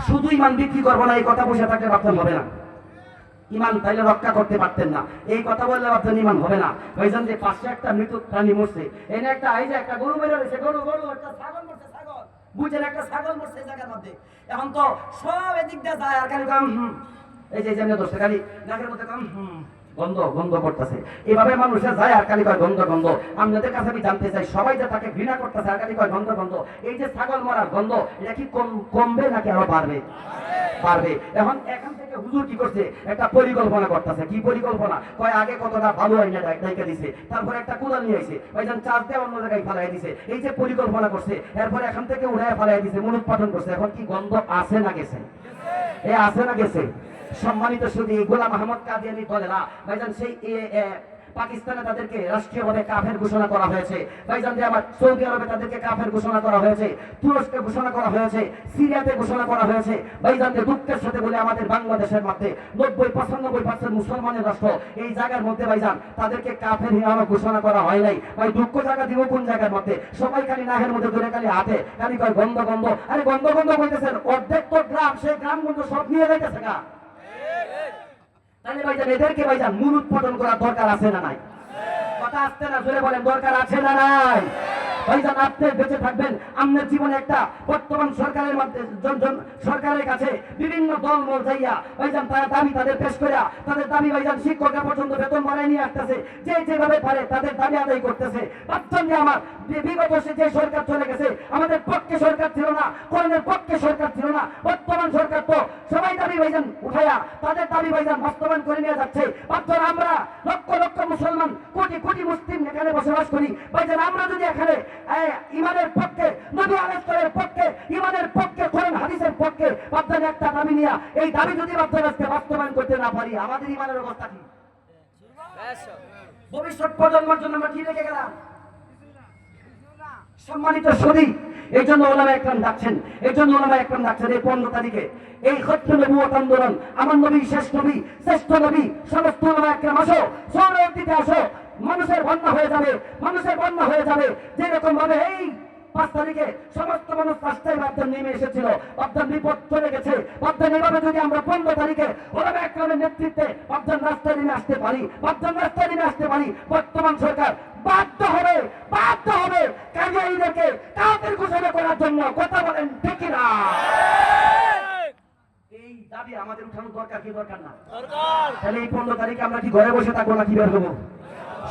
শুধু ইমান বিক্রি করবো না এই কথা বসে থাকলে ভাবতেন হবে না, ইমান তাইলে রক্ষা করতে পারতেন না, এই কথা বললে ভাবতেন ইমান হবে না। ভাইজান যে পাশে একটা মৃত প্রাণী মরছে, এনে একটা এই যে একটা গরু বের হয়েছে, গরু একটা ছাগল মরছে, ছাগল বুঝেন একটা ছাগল মরছে এই জায়গার মধ্যে। এখন তো সব এদিক দিয়ে যায় আর খালি কাম এই যে যেমন দোষে খালি নাকের মধ্যে কাম গন্ধ গন্ধ করতেছে, এভাবে মানুষের যায় আর খালি কয় গন্ধ গন্ধ। আপনাদের কাছে আমি জানতে চাই সবাই যে তাকে ঘৃণা করতেছে আর খালি কয় গন্ধ গন্ধ, এই যে ছাগল মরার গন্ধ এটা কি কমবে নাকি আরো বাড়বে? পারবে। এখন এখান থেকে হুজুর কি করছে, একটা পরিকল্পনা করতেছে। কি পরিকল্পনা? কয় আগে কতটা ভালো আইনা ডাইকা দিছে, তারপরে একটা কুড়াল নিয়ে আইছে, ভাইজান চার্জ দিয়ে অন্য জায়গায় ফেলাই দিছে। এই যে পরিকল্পনা করছে, এরপরে এখান থেকে উড়ায় ফেলাই দিছে, মুলুক পাঠন করছে। এখন কি গন্ধ আছে না গেছে? এ আছে না গেছে? সম্মানিত সুধী, গোলাম আহমদ কাদিয়ানী দলেরা ভাইজান সেই পাকিস্তানে তাদেরকে রাষ্ট্রীয়ভাবে কাফের ঘোষণা করা হয়েছে, ভাইজান যে আমার সৌদি আরবে তাদেরকে কাফের ঘোষণা করা হয়েছে, তুরস্কে ঘোষণা করা হয়েছে, সিরিয়াতে ঘোষণা করা হয়েছে। ভাইজান যে দুঃখের সাথে বলে আমাদের বাংলাদেশের মধ্যে 90-95% মুসলমানের রাষ্ট্র, এই জায়গার মধ্যে ভাইজান তাদেরকে কাফের হিসাবে ঘোষণা করা হয় নাই। ভাই দুঃখ জায়গা দিব কোন জায়গার মধ্যে? সবাই খালি নাহের মধ্যে ধরে খালি হাতে খালি কয় গন্ধ গন্ধ। আরে গন্ধ গন্ধ বলতেছেন, অর্ধেক তো গ্রাম, সেই গ্রাম কিন্তু সব নিয়ে যাইতেছে গা। তাহলে ভাইজান এদেরকে ভাইজান মূল উৎপাদন করার দরকার আছে না নাই? কথা আসছে না, জোরে বলেন দরকার আছে না নাই? ভাইজান আপনি বেঁচে থাকবেন, আপনার জীবনে একটা বর্তমান সরকারের মধ্যে সরকারের কাছে বিভিন্ন দল মল যাইয়া ভাইজান তারা দাবি তাদের পেশ করিয়া তাদের দাবি ভাইজান শিক্ষকরা পর্যন্ত বেতন বাড়াই নিয়ে আসতেছে, যে যেভাবে পারে তাদের দাবি আদায় করতেছে। ভাবছেন যে আমার বিগত যে সরকার চলে গেছে আমাদের পক্ষে সরকার ছিল না, কোরআনের পক্ষে সরকার ছিল না, বর্তমান সরকার তো সবাই দাবি ভাইজান উঠাইয়া তাদের দাবি ভাইজান বাস্তবায়ন করে নিয়ে যাচ্ছে। ভাবছেন আমরা লক্ষ লক্ষ মুসলমান, কোটি কোটি মুসলিম এখানে বসবাস করি, ভাইজান আমরা যদি এখানে ইমানের পক্ষে, নবী আলাইহিসসালামের পক্ষে, ইমানের পক্ষে, কোরআন হাদিসের পক্ষে ভাবছেন একটা দাবি নিয়ে এই দাবি যদি ভাবছেন আজকে বাস্তবায়ন করতে না পারি, আমাদের ইমানের অবস্থা কি? ভবিষ্যৎ প্রজন্মের জন্য আমরা কি রেখে গেলাম? সম্মানিত সুধী, এই জন্য ওলামা একরাম ডাকছেন, এই জন্য ওলামা একরাম ডাকছেন এই 15 তারিখে এই খতম নবুয়ত আন্দোলন, আমার নবী শেষ নবী, শ্রেষ্ঠ নবী, সমস্ত ওলামা একরাম আসো, সৌরদিতে আসো, মানুষের বন্যা হয়ে যাবে, মানুষের বন্যা হয়ে যাবে। যেরকম ভাবে এই 5 তারিখে সমস্ত মানুষ রাস্তায় ভাবতেন নেমে এসেছিল, ভাবতেন বিপদ চলে গেছে, ভাবতেন এভাবে যদি আমরা 15 তারিখে ওলামা একরামের নেতৃত্বে ভাবতেন রাস্তায় নেমে আসতে পারি, ভাবতেন রাস্তায় নেমে আসতে পারি, বর্তমান সরকার বাধ্য হবে কাদিয়ানীদেরকে কাফের ঘোষণা করার জন্য। কথা বলেন ঠিক না? এই দাবি আমাদের উঠানো দরকার কি দরকার না? তাহলে এই 15 তারিখে আমরা কি ঘরে বসে থাকবো না কি বের হবো?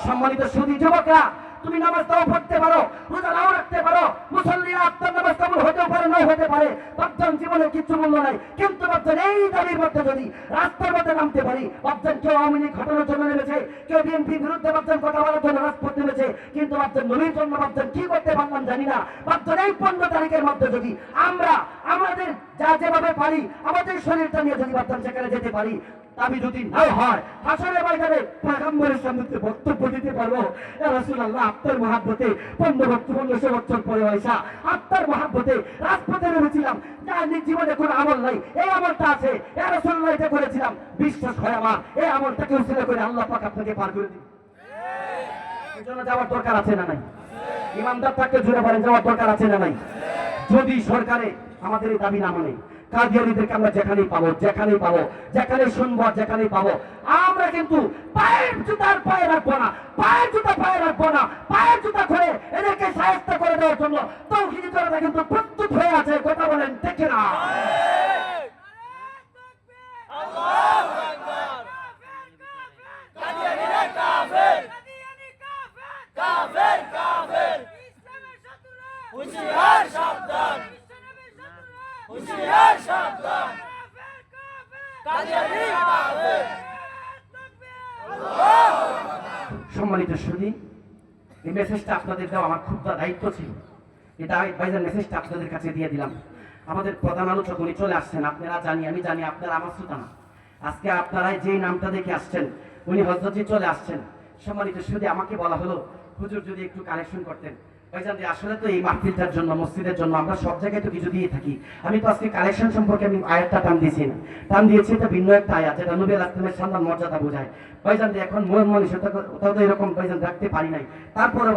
সম্মানিত সুধী, যুবকরা তুমি নামাজটাও পড়তে পারো, রোজা নাও রাখতে পারো, মুসল্লিরা আপনার নামাজ কবুল হতেও পারে নাও হতে পারে, ভাবছেন জীবনের কিছু মূল্য নাই, কিন্তু ভাবছেন এই দাবির মধ্যে যদি রাস্তার মধ্যে নামতে পারি, ভাবছেন কেউ আওয়ামী লীগ ঘটনার জন্য নেমেছে, কেউ বিএনপি বিরুদ্ধে ভাবছেন কথা বলার জন্য রাজপথ নেমেছে, কিন্তু ভাবছেন নবীর জন্য ভাবছেন কি করতে পারলাম জানি না। ভাবছেন এই 15 তারিখের মধ্যে যদি আমরা আমাদের যা যেভাবে পারি আমাদের শরীরটা নিয়ে যদি ভাবছেন সেখানে যেতে পারি, দাবি যদি না হয় হাসরের ময়দানে পয়গম্বরের সামনে বক্তব্য দিতে পারবো, ইয়া রাসূলুল্লাহ আপনার মহব্বতে 15 বছর পরে আয়েশা আপনার মহব্বতে রাজপথে নেমেছিলাম, যার জীবনে কোনো আমল নাই, এই আমলটা আছে, ইয়া রাসূলুল্লাহ এটা করেছিলাম, বিশ্বাস হয় আমার এই আমলটাকে উসিলা করে আল্লাহ পাক আপনাকে পার করে দিবেন। এই জন্য যাওয়ার দরকার আছে না নাই? ইমানদার থাকতে জুড়ে পারেন, যাওয়ার দরকার আছে না নাই? যদি সরকারে আমাদের এই দাবি না মানে কাদিয়ানীদেরকে আমরা যেখানেই পাবো, যেখানে শুনবো, যেখানেই পাবো, আমরা কিন্তু পায়ের জুতার পায়ে রাখবো না, পায়ের জুতা পায়ে রাখবো না, পায়ের জুতা করে এদেরকে সাহায্য করে দেওয়ার জন্য তাওহীদি জনতা কিন্তু প্রস্তুত হয়ে আছে। কথা বলেন ঠিক না? আল্লাহু আকবার। কাদিয়ানীরা কাফের, কাদিয়ানী কাফের, কাফের কাফের, ইসলামের শত্রুরা হুঁশিয়ার। সম্মানিত সুধী, এই মেসেজটা আপনাদের দেওয়া আমার খুব দায়িত্ব ছিল। এটা ভাইজান মেসেজটা আপনাদের কাছে দিয়ে দিলাম। আমাদের প্রধান আলোচক উনি চলে আসছেন, আপনারা আমি জানি আপনারা আমার শ্রোতা না। আজকে আপনারা যেই নামটা দেখে আসছেন উনি হযরতজি চলে আসছেন। সম্মানিত সুধী, আমাকে বলা হলো হুজুর যদি একটু কালেকশন করতেন। ভাইজান যে আসলে তো এই মাহফিলটার জন্য, মসজিদের জন্য আমরা সব জায়গায় তো কিছু দিয়ে থাকি। আমি তো আজকে কালেকশন সম্পর্কে আমি আয়াতটা টান দিয়েছি না, টান দিয়েছি এটা ভিন্ন একটা আয়াত যেটা নবী আলাইহিস সালামের সম্মান মর্যাদা বোঝায়। ভাইজান যে এখন মন মনীষতা তো এরকম ভাইজান রাখতে পারি নাই, তারপরে